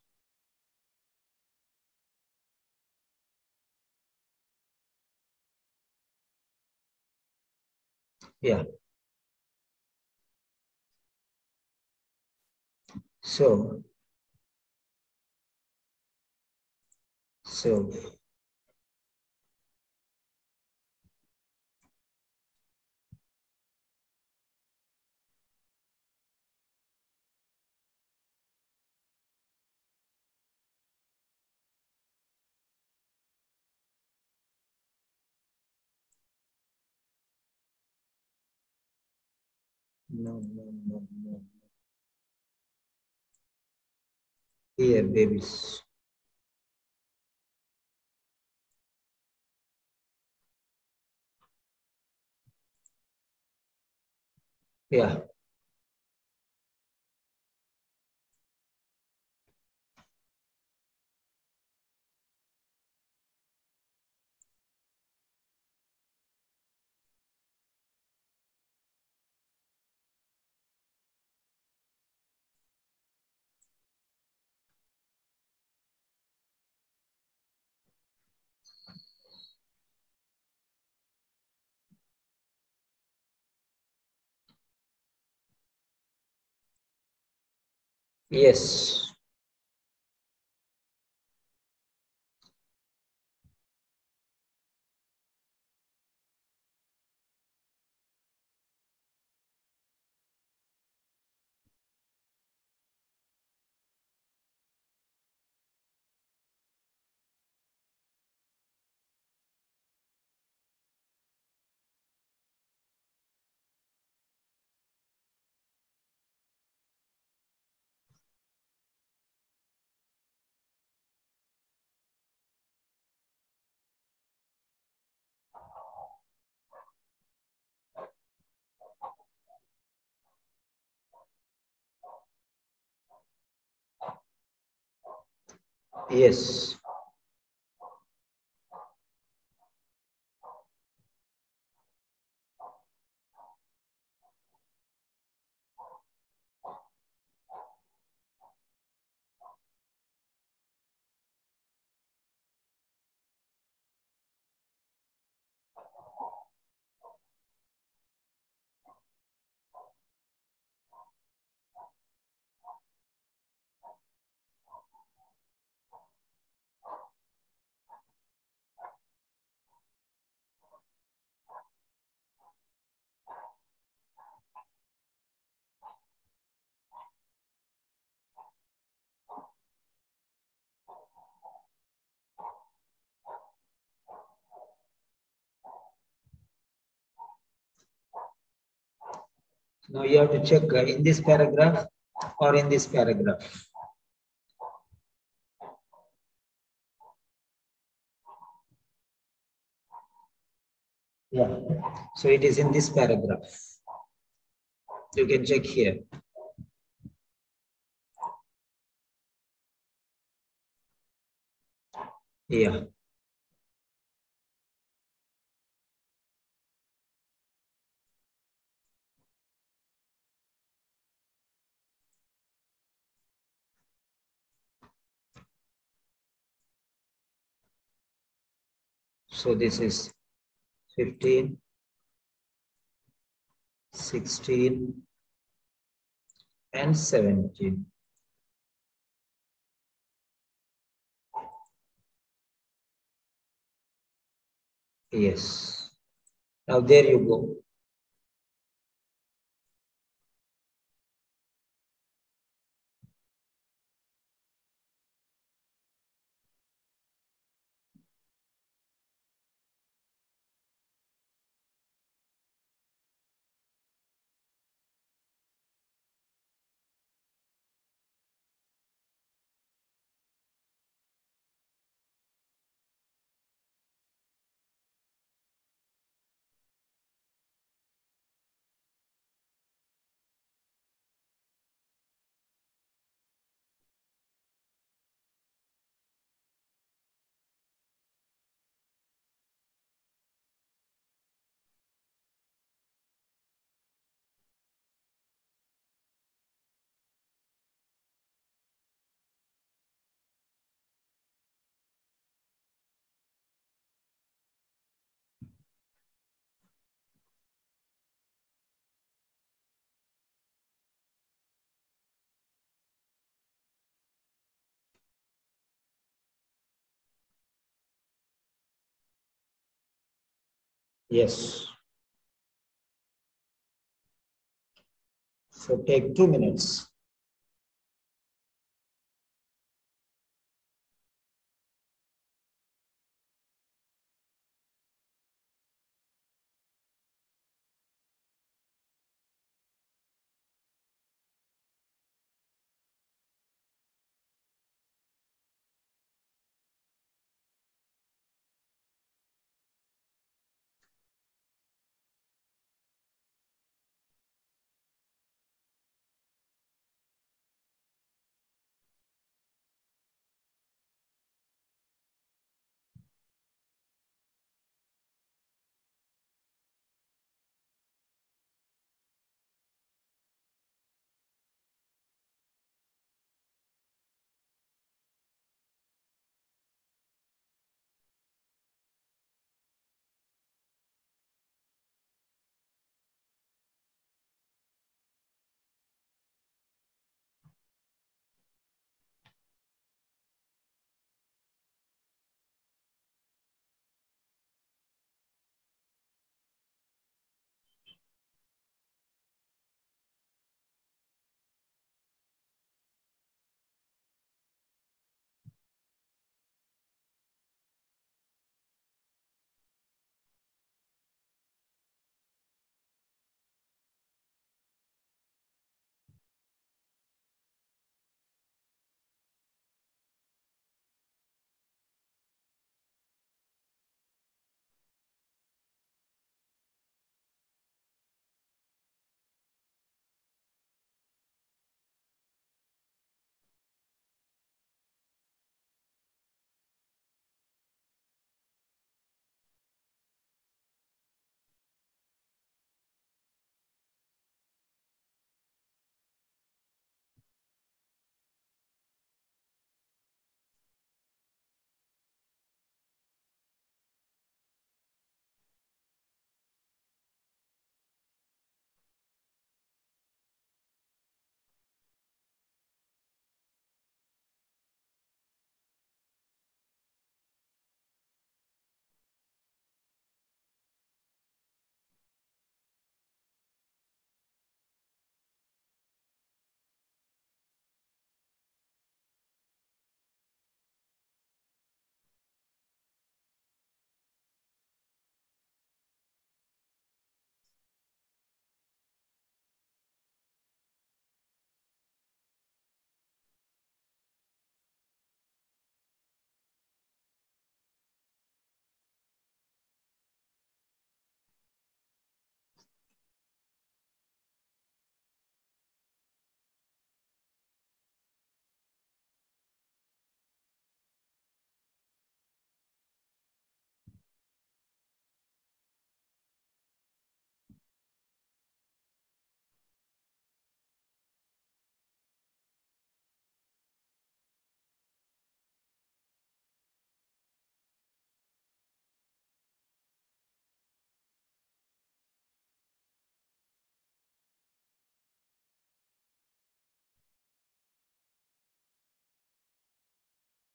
A: Yeah. So no. Here, babies. Yeah. Yes. Yes. Now you have to check in this paragraph or in this paragraph. Yeah. So it is in this paragraph. You can check here. Yeah. So this is 15, 16, and 17. Yes. Now there you go. Yes. So take 2 minutes.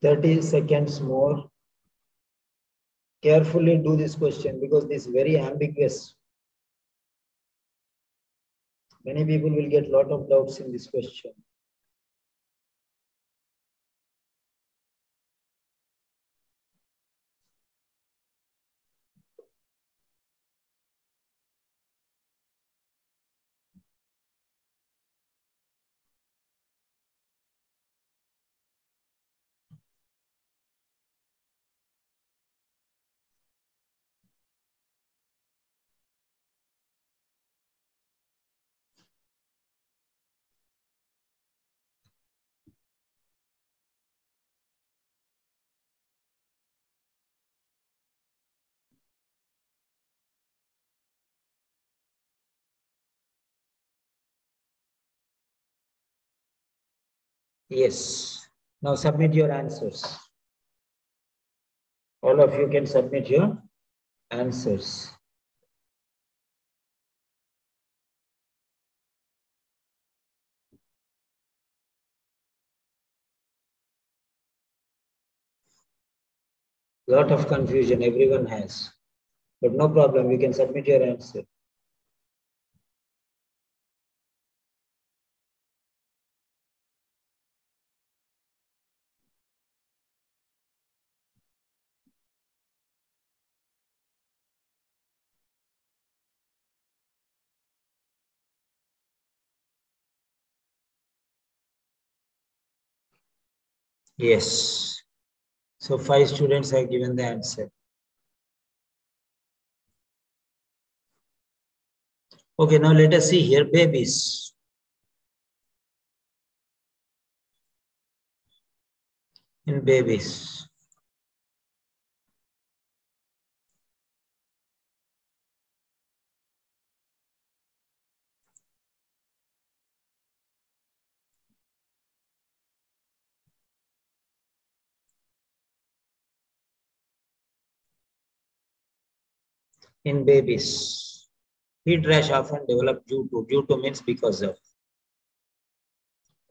A: 30 seconds more. Carefully do this question because this is very ambiguous. Many people will get a lot of doubts in this question. Yes. Now submit your answers. All of you can submit your answers. Lot of confusion everyone has. But no problem, you can submit your answer. Yes. So 5 students have given the answer. Okay, now let us see here, babies. In babies. In babies. Heat rash often develop due to means because of.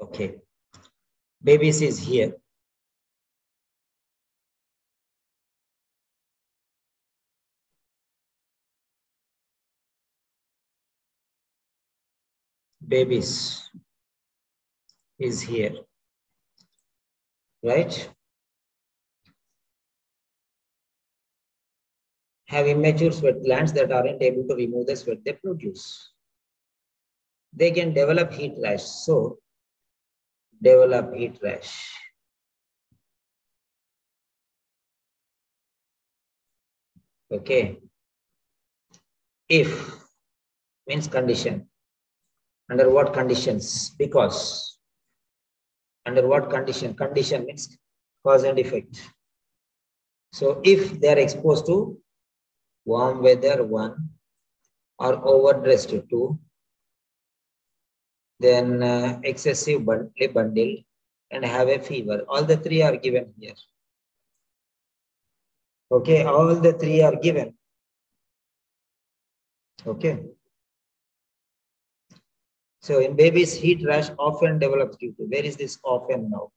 A: Okay. Babies is here. Babies is here. Right? Have immature sweat glands that aren't able to remove the sweat they produce. They can develop heat rash. So, develop heat rash. Okay. If means condition. Under what conditions? Because. Under what condition? Condition means cause and effect. So if they are exposed to warm weather, 1, or overdressed, 2, then excessive bundle and have a fever. All the 3 are given here. Okay, all the 3 are given. Okay. So in babies, heat rash often develops due to. Where is this often now?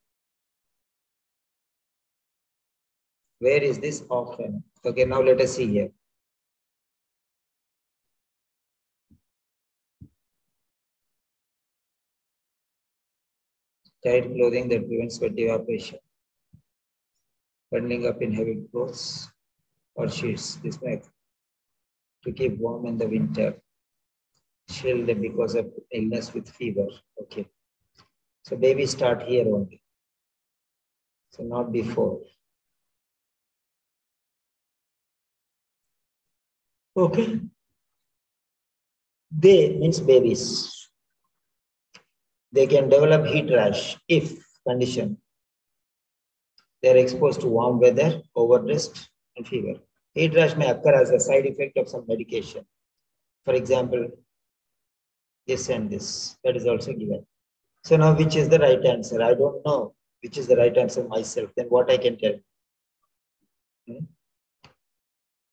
A: Where is this often? Okay, now let us see here. Tight clothing that prevents sweat evaporation. Bundling up in heavy clothes or sheets. This may to keep warm in the winter. Chilled because of illness with fever. Okay. So babies start here only. So not before. Okay. They means babies. They can develop heat rash if condition. They are exposed to warm weather, overdressed, and fever. Heat rash may occur as a side effect of some medication. For example, this and this. That is also given. So now which is the right answer? I don't know which is the right answer myself. Then what I can tell?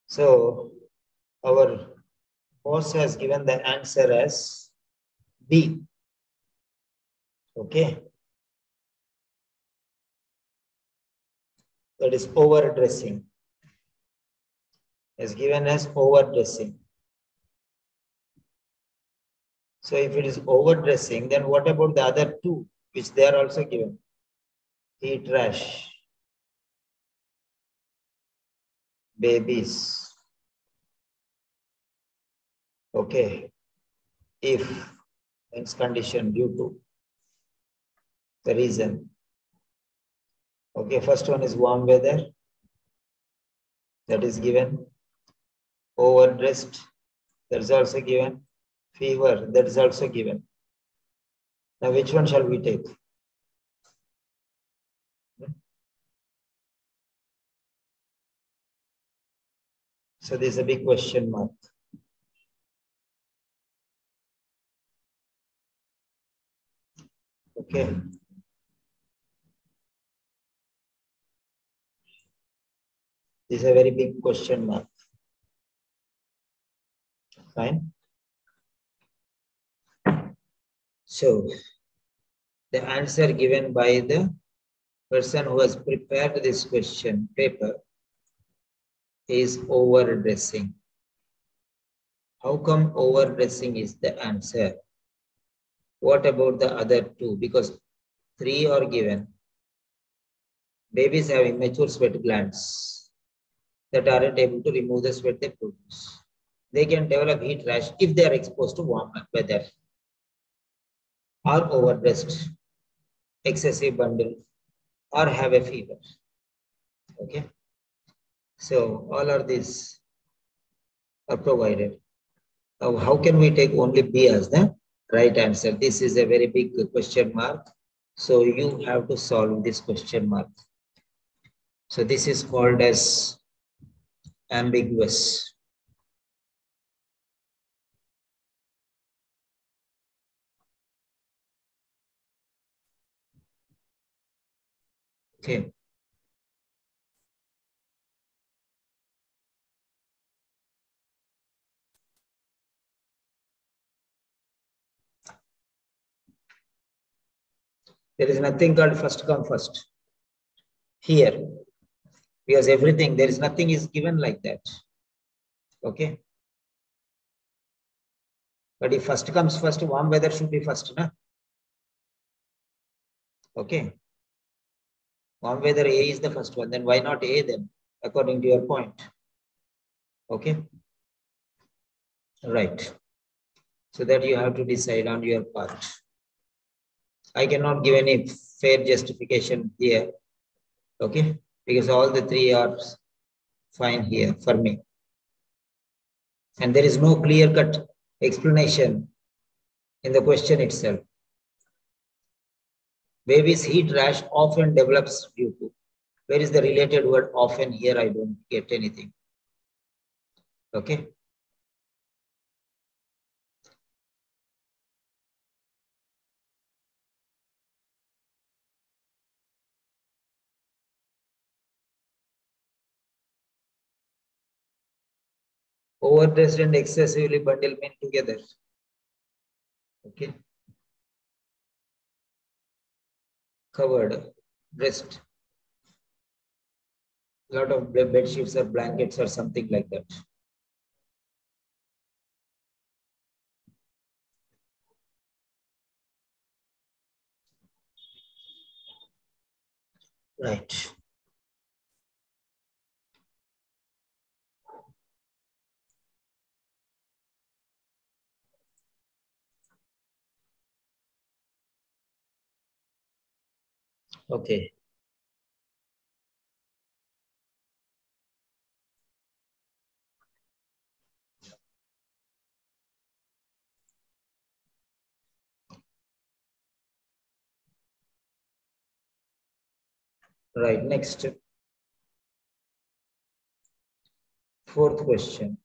A: So our boss has given the answer as B. Okay. That is overdressing. Is given as overdressing. So if it is overdressing, then what about the other two, which they are also given? Heat rash, babies. Okay. If means condition due to the reason. Okay, first one is warm weather. That is given. Overdressed. That is also given. Fever. That is also given. Now, which one shall we take? So this is a big question mark. Okay. This is a very big question mark. Fine. So the answer given by the person who has prepared this question paper is overdressing. How come overdressing is the answer? What about the other two? Because three are given. Babies have immature sweat glands that aren't able to remove the sweat they produce. They can develop heat rash if they are exposed to warm weather, or overdressed, excessive bundle, or have a fever. Okay. So all of these are provided. Now, how can we take only B as the right answer? This is a very big question mark. So you have to solve this question mark. So this is called as ambiguous. Okay. There is nothing called first come first here, because everything, there is nothing is given like that. Okay. But if first comes first, warm weather should be first, na? Okay. Warm weather A is the first one, then why not A then, according to your point? Okay. Right. So that you have to decide on your part. I cannot give any fair justification here. Okay. Because all the three are fine here for me. And there is no clear-cut explanation in the question itself. Baby's heat rash often develops due to. Where is the related word often here? I don't get anything. Okay. Overdressed and excessively bundled mean together. Okay. Covered, dressed. A lot of bed sheets or blankets or something like that. Right. Okay. Right. Next. Fourth question.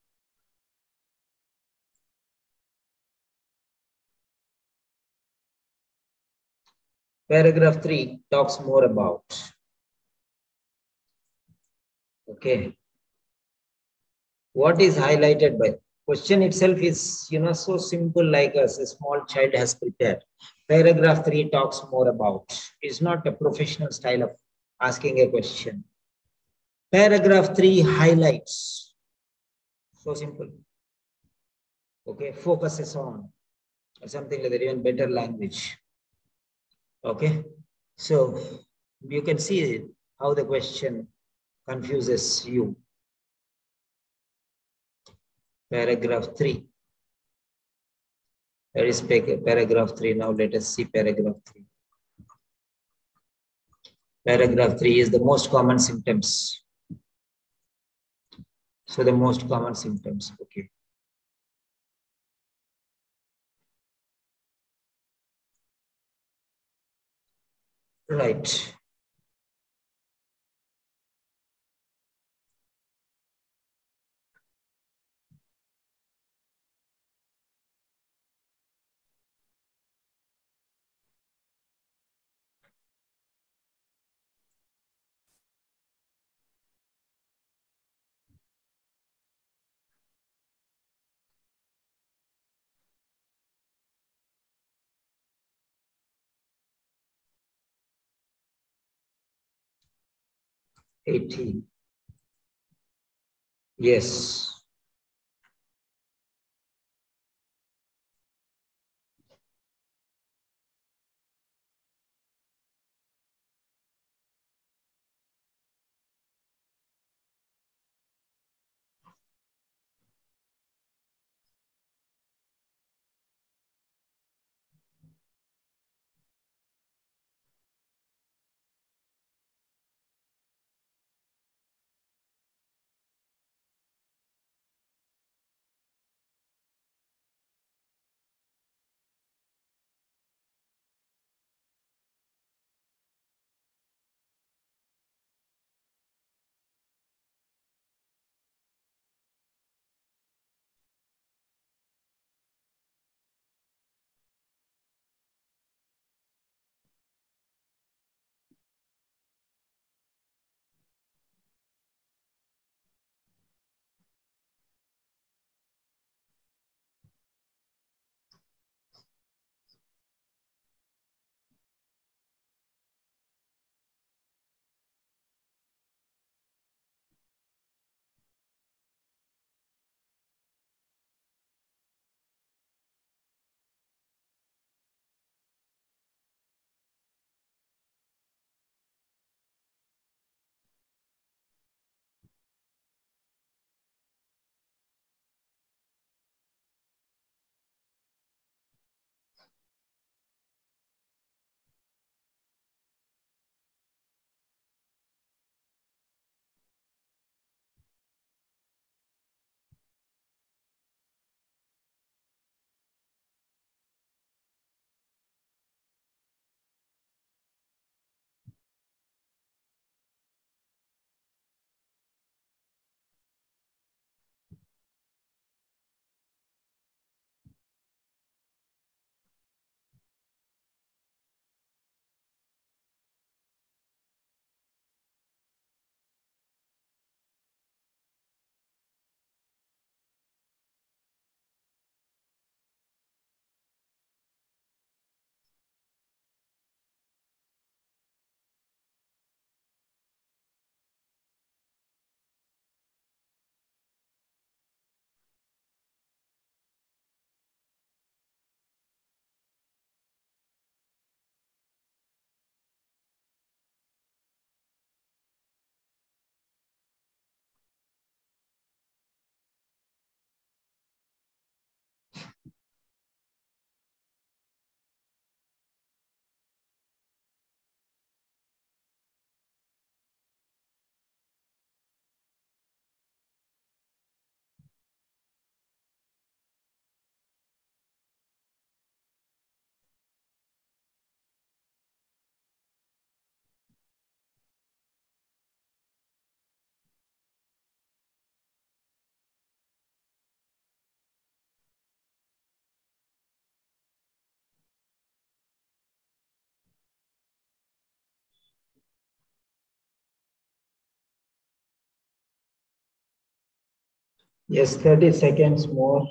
A: Paragraph 3 talks more about. Okay. What is highlighted by? Question itself is, so simple, like a small child has prepared. Paragraph 3 talks more about. It's not a professional style of asking a question. Paragraph 3 highlights. So simple. Okay, focuses on or something like that, even better language. Okay, so you can see how the question confuses you. Paragraph 3. That is paragraph 3. Now let us see paragraph 3. Paragraph 3 is the most common symptoms. So the most common symptoms. Okay. Right. OET. Yes. Yes, 30 seconds more.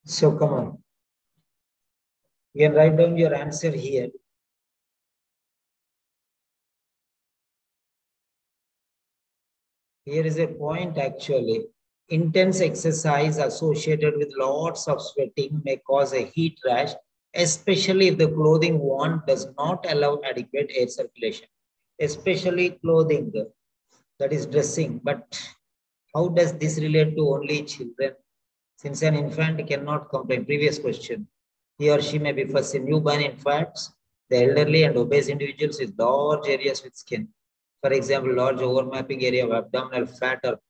A: So come on. You can write down your answer here. Here is a point actually. Intense exercise associated with lots of sweating may cause a heat rash, especially if the clothing worn does not allow adequate air circulation. Especially clothing, that is dressing. But how does this relate to only children? Since an infant cannot complain, previous question, he or she may be first in newborn infants, the elderly and obese individuals with large areas with skin. For example, large overmapping area of abdominal fat or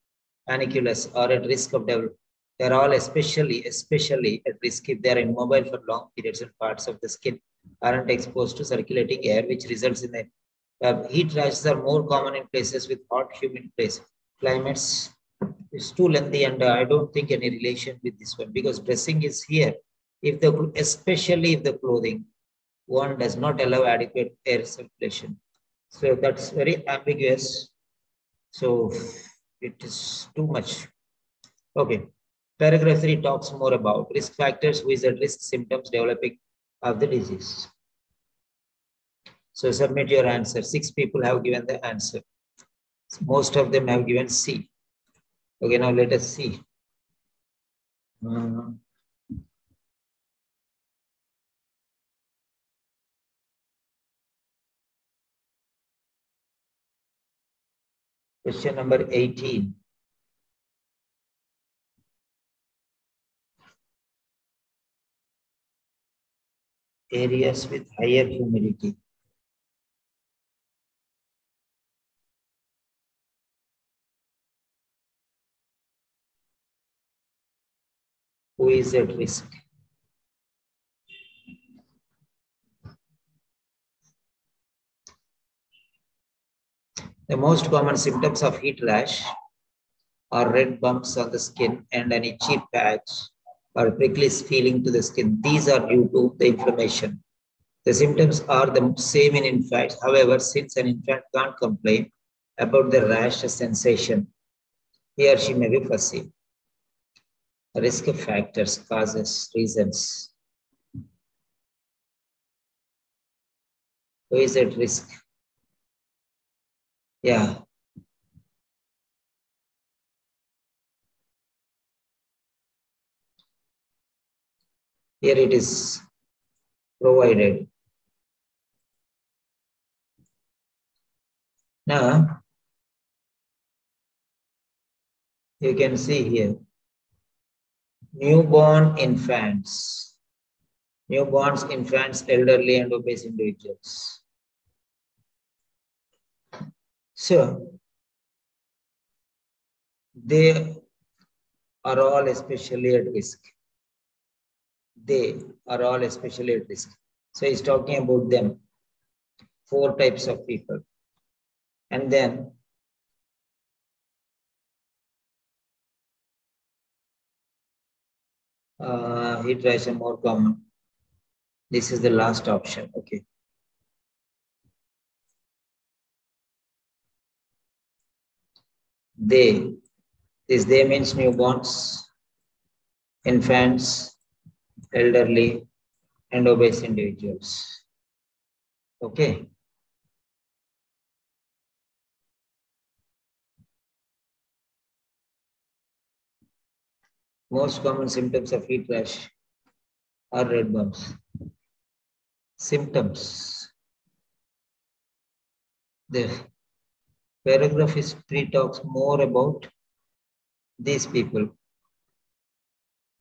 A: paniculus are at risk of development. They are all especially at risk if they are immobile for long periods and parts of the skin aren't exposed to circulating air, which results in a heat rashes are more common in places with hot, humid climates. It's too lengthy, and I don't think any relation with this one because dressing is here. Especially if the clothing one does not allow adequate air circulation, so that's very ambiguous. So it is too much. Okay. Paragraph 3 talks more about risk factors, who is at risk symptoms developing of the disease. So submit your answer. 6 people have given the answer. Most of them have given C. Okay, now let us see. Question number 18. Areas with higher humidity. Who is at risk? The most common symptoms of heat rash are red bumps on the skin and an itchy patch or prickly feeling to the skin. These are due to the inflammation. The symptoms are the same in infants. However, since an infant can't complain about the rash sensation, he or she may be fussy. Risk factors, causes, reasons. Who is at risk? Yeah. Here it is provided. Now, you can see here, newborn infants, newborns, infants, elderly and obese individuals. So, they are all especially at risk. They are all especially at risk. So he's talking about them, 4 types of people. And then he tries a more common. This is the last option. Okay. They. This they means newborns, infants, elderly, and obese individuals. Okay. Most common symptoms of heat rash are red bumps. Symptoms. The paragraph 3 talks more about these people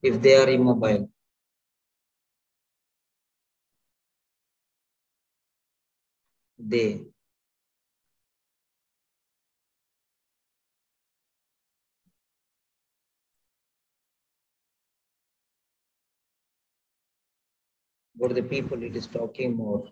A: if they are immobile. They. About the people it is talking more.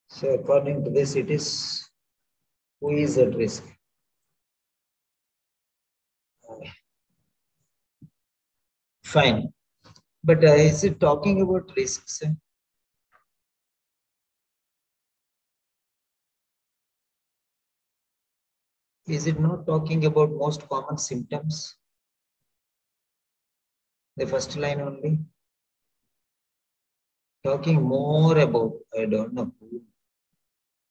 A: So according to this, it is who is at risk. Fine. But is it talking about risks? Is it not talking about most common symptoms? The first line only. Talking more about, I don't know.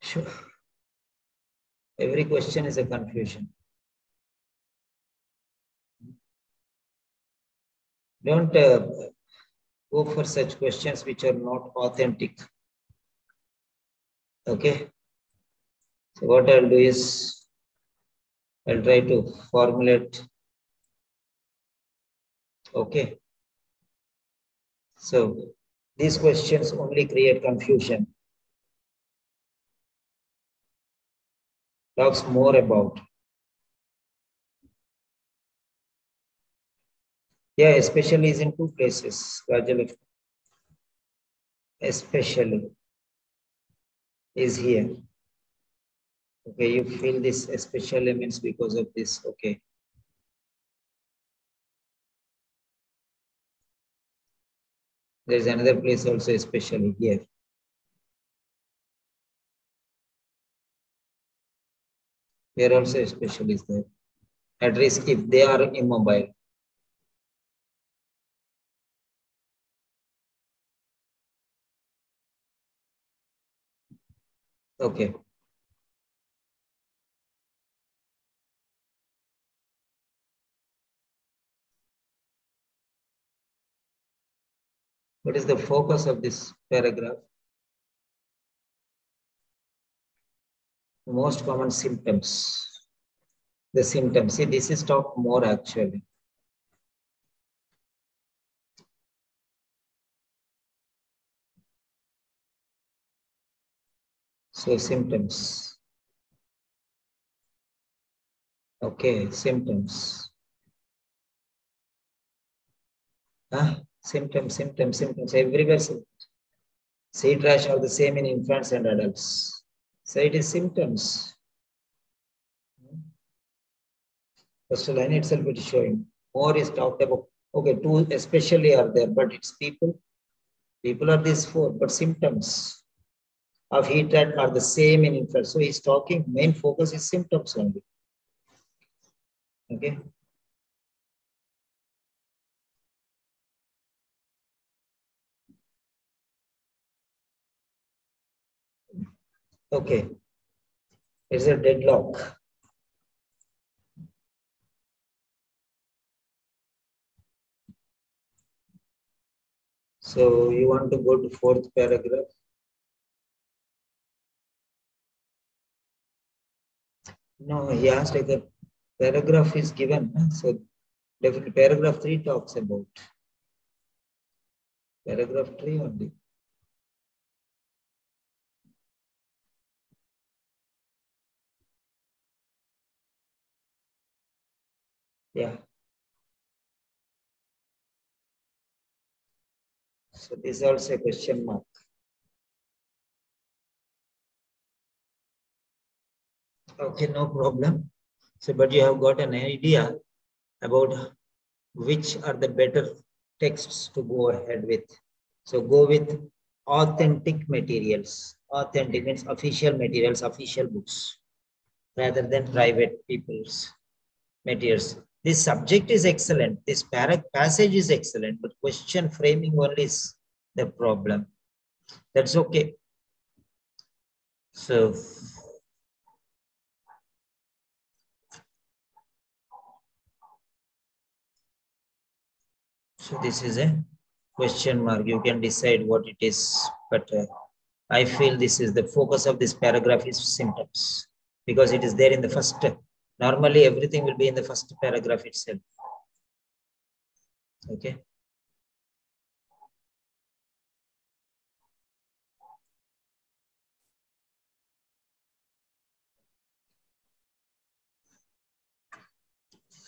A: Sure. Every question is a confusion. Don't go for such questions which are not authentic. Okay. So what I'll do is, I'll try to formulate. Okay. So these questions only create confusion. Talks more about. Yeah, especially is in two places. Rajal, especially is here. Okay, you feel this especially means because of this. Okay. There's another place also, especially here. Here also especially is there. At risk if they are immobile. Okay. What is the focus of this paragraph? Most common symptoms. The symptoms. See, this is talk more actually. So symptoms. Okay, symptoms. Symptoms. Everywhere. Seed rash are the same in infants and adults. So it is symptoms. First line itself it is showing. More is talked about. Okay, two especially are there, but it's people. People are these four, but symptoms of heat rash are the same in infants. So he's talking, main focus is symptoms only. Okay. Okay. It's a deadlock. So you want to go to fourth paragraph? No, he asked like a paragraph is given. So definitely paragraph 3 talks about. Paragraph 3 only. Yeah. So this is also a question mark. Okay, no problem. So, but you have got an idea about which are the better texts to go ahead with. So go with authentic materials. Authentic means official materials, official books, rather than private people's materials. This subject is excellent. This passage is excellent, but question framing only is the problem. That's okay. So this is a question mark. You can decide what it is, but I feel this is the focus of this paragraph is symptoms because it is there in the first. Normally, everything will be in the first paragraph itself. Okay.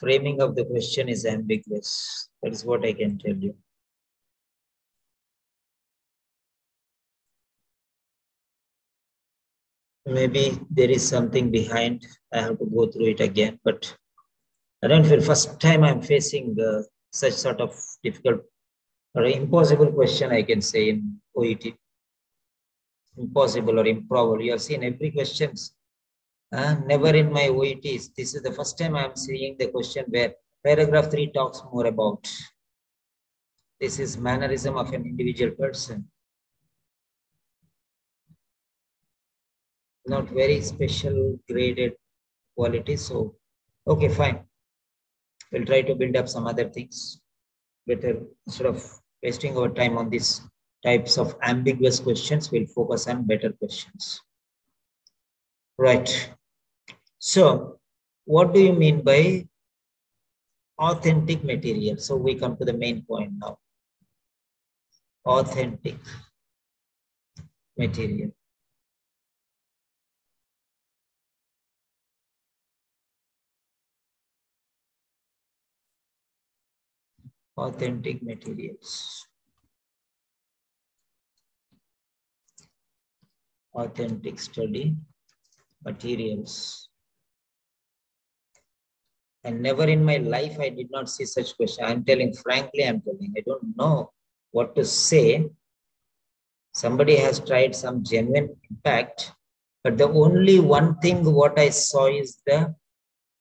A: Framing of the question is ambiguous. That is what I can tell you. Maybe there is something behind. I have to go through it again, but I don't feel first time I'm facing such sort of difficult or impossible question, I can say, in OET. Impossible or improbable. You have seen every questions. Never in my OETs. This is the first time I'm seeing the question where paragraph 3 talks more about. This is mannerism of an individual person. Not very special graded quality. So, okay, fine. We'll try to build up some other things. Better, instead of wasting our time on these types of ambiguous questions, we'll focus on better questions. Right. So, what do you mean by authentic material? So, we come to the main point now. Authentic material. Authentic materials. Authentic study materials. And never in my life I did not see such question. I'm telling, frankly, I'm telling, I don't know what to say. Somebody has tried some genuine impact, but the only one thing what I saw is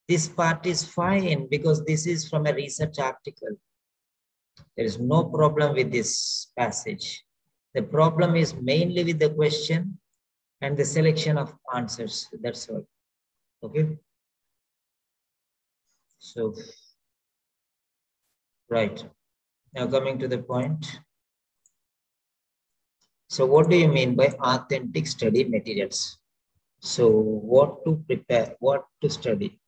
A: this part is fine because this is from a research article. There is no problem with this passage. The problem is mainly with the question and the selection of answers. That's all. Okay. So, right. Now coming to the point. So what do you mean by authentic study materials? So what to prepare, what to study,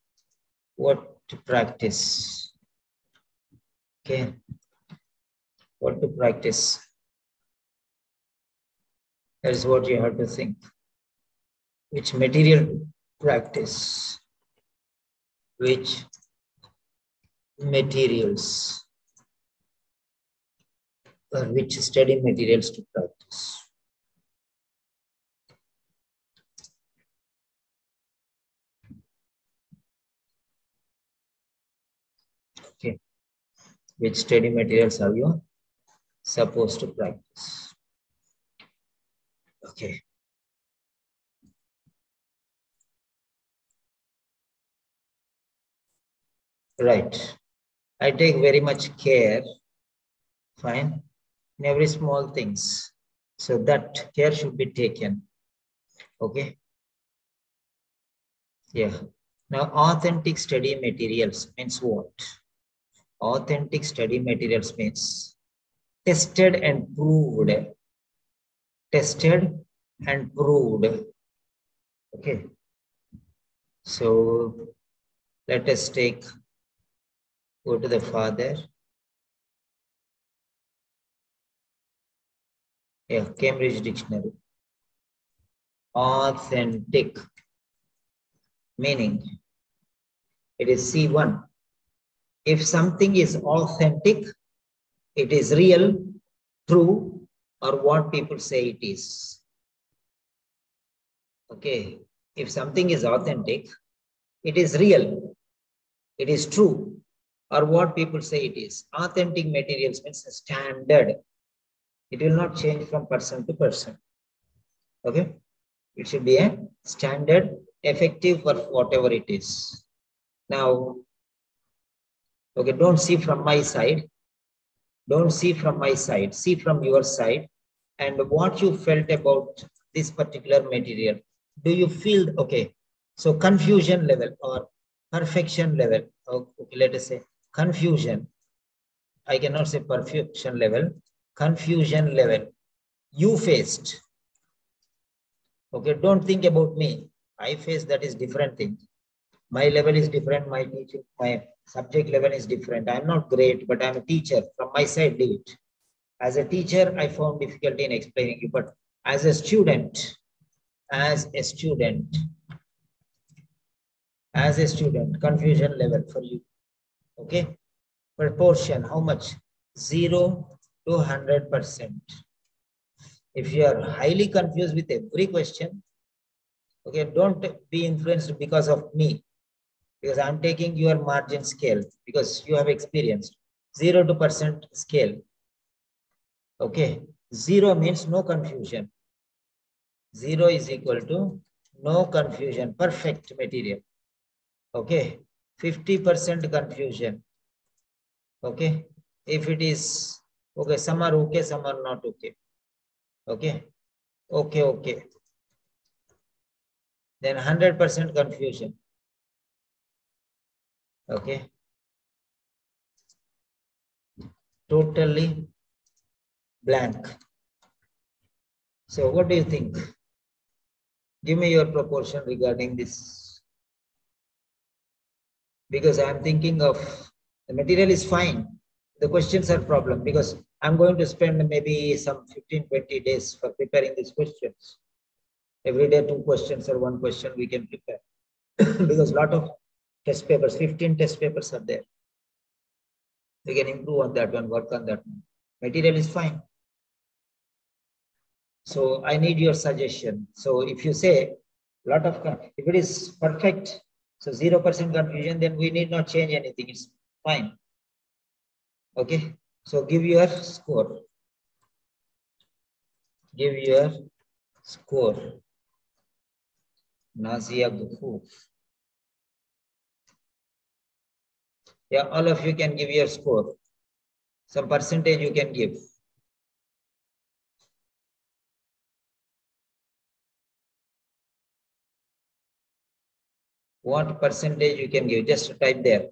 A: what to practice? Okay. What to practice? That is what you have to think. Which material to practice? Which materials? Or which study materials to practice? Okay. Which study materials are you supposed to practice? Okay. Right. I take very much care, fine, in every small things. So that care should be taken. Okay. Yeah. Now, authentic study materials means what? Authentic study materials means tested and proved. Tested and proved. Okay. So let us go to the father. Yeah, Cambridge Dictionary. Authentic meaning. It is C1. If something is authentic, it is real, true, or what people say it is. Okay. If something is authentic, it is real, it is true, or what people say it is. Authentic materials means standard. It will not change from person to person. Okay. It should be a standard, effective for whatever it is. Now, okay, don't see from my side. Don't see from my side. See from your side. And what you felt about this particular material. Do you feel, okay, so confusion level or perfection level. Okay, let us say confusion. I cannot say perfection level. Confusion level. You faced. Okay, don't think about me. I face that is different thing. My level is different. My teaching, my subject level is different. I'm not great, but I'm a teacher. From my side, do it. As a teacher, I found difficulty in explaining you, but as a student, confusion level for you. Okay. Proportion, how much? 0 to 100%. If you are highly confused with every question, Okay, don't be influenced because of me, because I'm taking your margin scale because you have experienced 0 to percent scale. Okay, 0 means no confusion. 0 is equal to no confusion, perfect material. Okay, 50% confusion. Okay, if it is okay, some are okay, some are not okay. Okay, okay. Then 100% confusion. Okay, totally blank. So what do you think? Give me your proportion regarding this. Because I'm thinking of the material is fine. The questions are problem because I'm going to spend maybe some 15-20 days for preparing these questions. Every day 2 questions or 1 question we can prepare. Because a lot of test papers, 15 test papers are there. We can improve on that one, work on that one. Material is fine. So I need your suggestion. So if you say lot of, if it is perfect, so 0% confusion, then we need not change anything. It's fine. Okay. So give your score. Give your score. Nazia Gufuf. Yeah, all of you can give your score. Some percentage you can give. What percentage you can give? Just type there.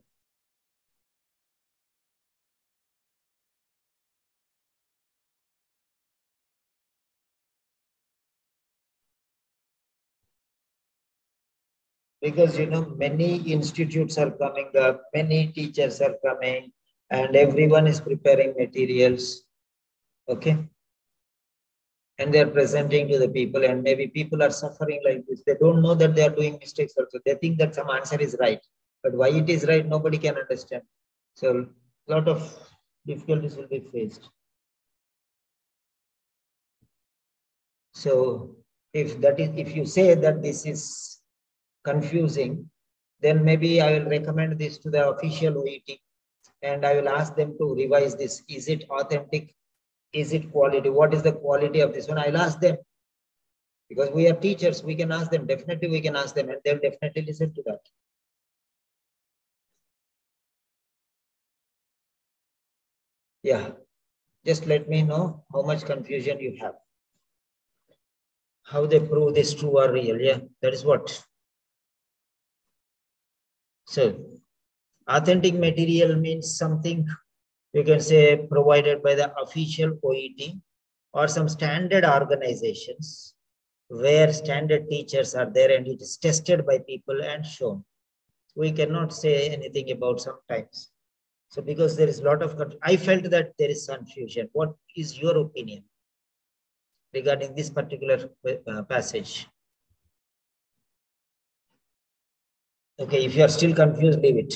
A: Because many institutes are coming up, many teachers are coming, and everyone is preparing materials. Okay. And they are presenting to the people, and maybe people are suffering like this. They don't know that they are doing mistakes also. They think that some answer is right, but why it is right, nobody can understand. So a lot of difficulties will be faced. So if you say that this is confusing, then maybe I will recommend this to the official OET and I will ask them to revise this. Is it authentic? Is it quality? What is the quality of this one? I'll ask them because we are teachers. We can ask them. Definitely we can ask them and they'll definitely listen to that. Yeah. Just let me know how much confusion you have. How they prove this true or real. Yeah, that is what. So authentic material means something you can say provided by the official OET or some standard organizations where standard teachers are there and it is tested by people and shown. We cannot say anything about sometimes. So because there is a lot of, I felt that there is confusion. What is your opinion regarding this particular passage? Okay, if you are still confused, leave it.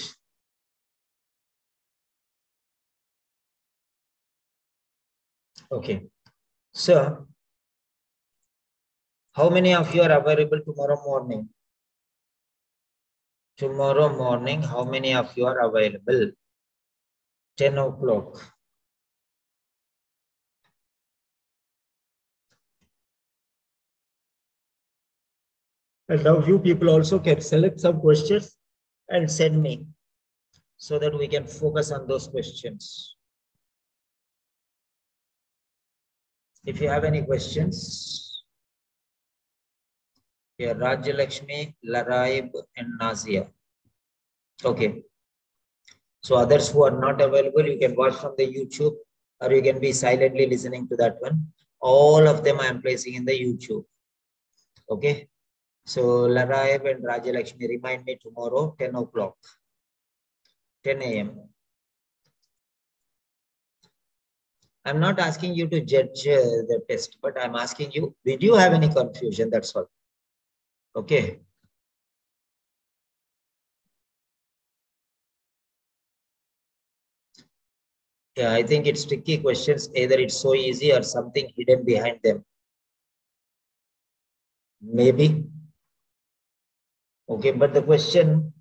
A: Okay, so how many of you are available tomorrow morning? Tomorrow morning, how many of you are available? 10 o'clock. And now you people also can select some questions and send me so that we can focus on those questions. If you have any questions, here Rajya Lakshmi, Laraib, and Nazia. Okay. So others who are not available, you can watch from the YouTube or you can be silently listening to that one. All of them I am placing in the YouTube. Okay. So Laraib and Rajya Lakshmi, remind me tomorrow, 10 o'clock, 10 a.m. I'm not asking you to judge the test, but I'm asking you, did you have any confusion? That's all. Okay. Yeah, I think it's tricky questions. Either it's so easy or something hidden behind them. Maybe. Okay, but the question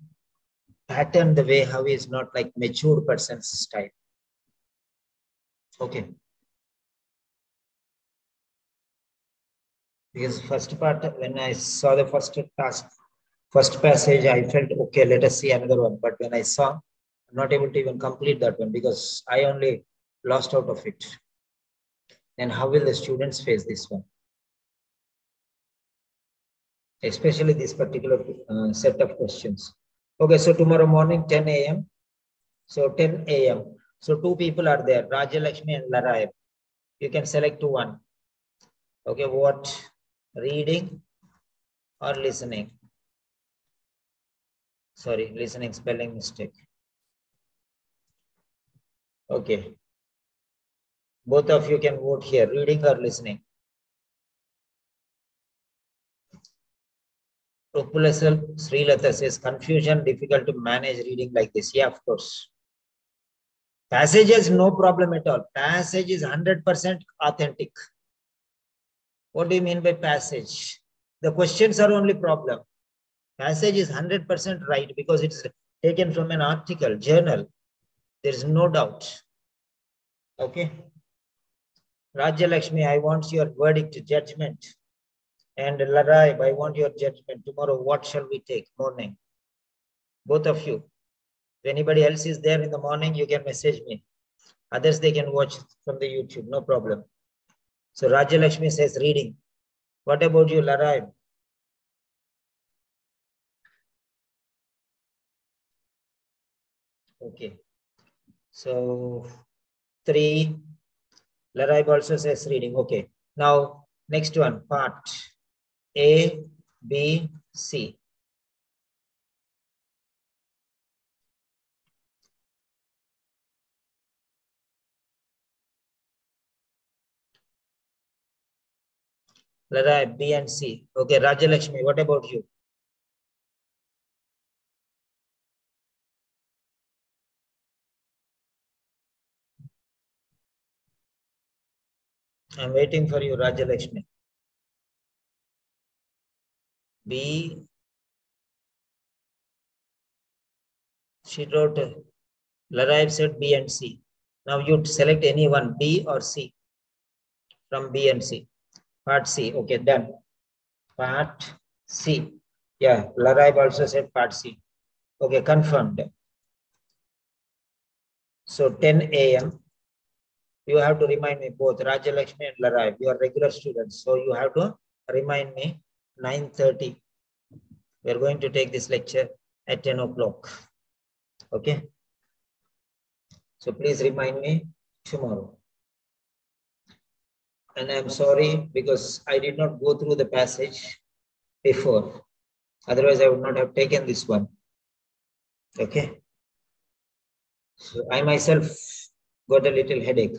A: pattern the way how is not like mature person's style. Okay. Because first part, when I saw the first task, first passage, I felt, okay, let us see another one. But when I saw, I'm not able to even complete that one because I only lost out of it. Then how will the students face this one? Especially this particular set of questions. Okay, so tomorrow morning, 10 a.m. So 10 a.m. So two people are there, Rajalakshmi and Laraib. You can select one. Okay, what? Reading or listening? Sorry, listening, spelling mistake. Okay. Both of you can vote here, reading or listening. Propulasal Srilata says, confusion, difficult to manage reading like this. Yeah, of course. Passages, no problem at all. Passage is 100% authentic. What do you mean by passage? The questions are only problem. Passage is 100% right because it's taken from an article, journal. There is no doubt. Okay. Rajya Lakshmi, I want your verdict, judgment. And Laraib, I want your judgment. Tomorrow, what shall we take? Morning. Both of you. If anybody else is there in the morning, you can message me. Others, they can watch from the YouTube, no problem. So Rajya Lakshmi says reading. What about you, Laraib? Okay. So 3. Laraib also says reading. Okay. Now, next one, part A, B, C. Laraib, B and C. Okay, Rajya Lakshmi, what about you? I'm waiting for you, Rajya Lakshmi. B. She wrote, Laraib said B and C. Now you select any one, B or C, from B and C. Part C. Okay, done. Part C. Yeah, Laraib also said part C. Okay, confirmed. So 10 a.m. You have to remind me both Rajya Lakshmi and Laraib. You are regular students, so you have to remind me 9:30. We are going to take this lecture at 10 o'clock. Okay. So please remind me tomorrow. And I'm sorry because I did not go through the passage before. Otherwise, I would not have taken this one. Okay. So I myself got a little headache.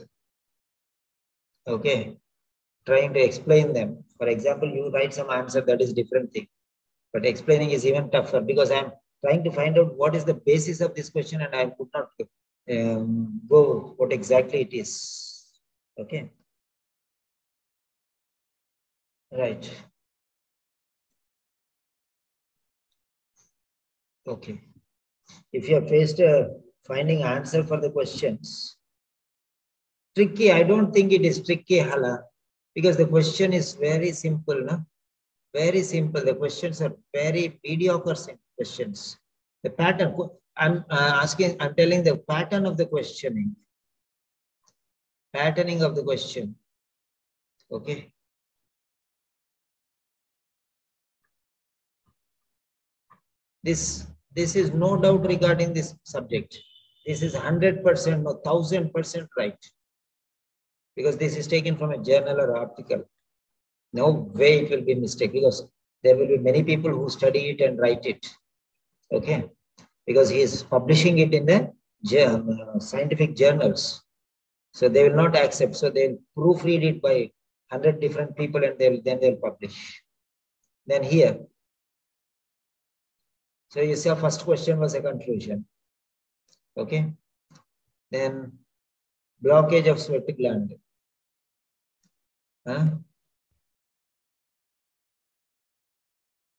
A: Okay. Trying to explain them. For example, you write some answer, that is different thing. But explaining is even tougher because I'm trying to find out what is the basis of this question and I could not go what exactly it is. Okay. Right. Okay. If you are faced finding answer for the questions, tricky, I don't think it is tricky, Hala, because the question is very simple, no? Very simple. The questions are very mediocre questions. The pattern, I'm telling the pattern of the questioning. Patterning of the question. Okay. This is no doubt regarding this subject. This is 100%, no 1000% right. Because this is taken from a journal or article. No way it will be a mistake because there will be many people who study it and write it. Okay. Because he is publishing it in the scientific journals. So they will not accept. So they'll proofread it by 100 different people and then they'll publish. Then here. So you see, our first question was a confusion. Okay. Then blockage of sweat gland. Huh?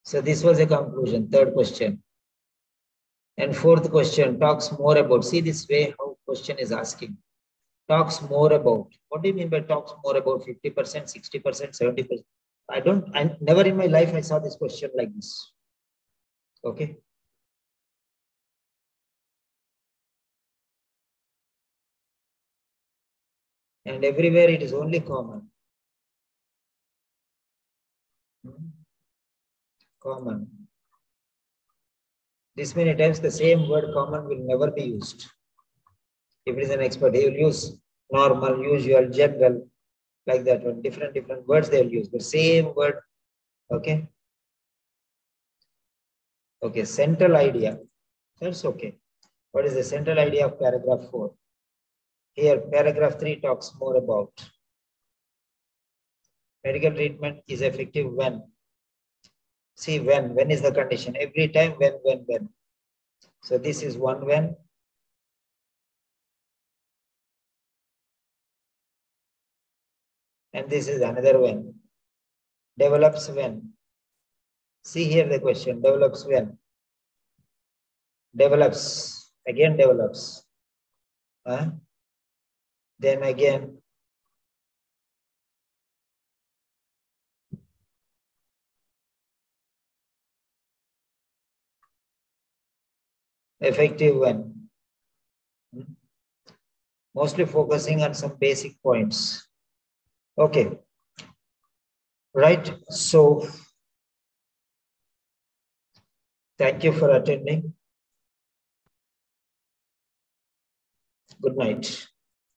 A: So this was a conclusion, third question. And fourth question talks more about, see this way how question is asking. Talks more about. What do you mean by talks more about? 50%, 60%, 70%? I never in my life I saw this question like this. Okay. And everywhere it is only common. Common. This many times the same word common will never be used. If it is an expert, he will use normal, usual, general, like that one. Different words they will use. The same word. Okay. Okay. Central idea. That's okay. What is the central idea of paragraph 4? Here, paragraph 3 talks more about medical treatment is effective when. See, when is the condition? Every time when. So this is one when. And this is another when. Develops when. See here the question, develops when. Develops, again develops. Then again. Effective when. Mostly focusing on some basic points. Okay. Right. So thank you for attending. Good night.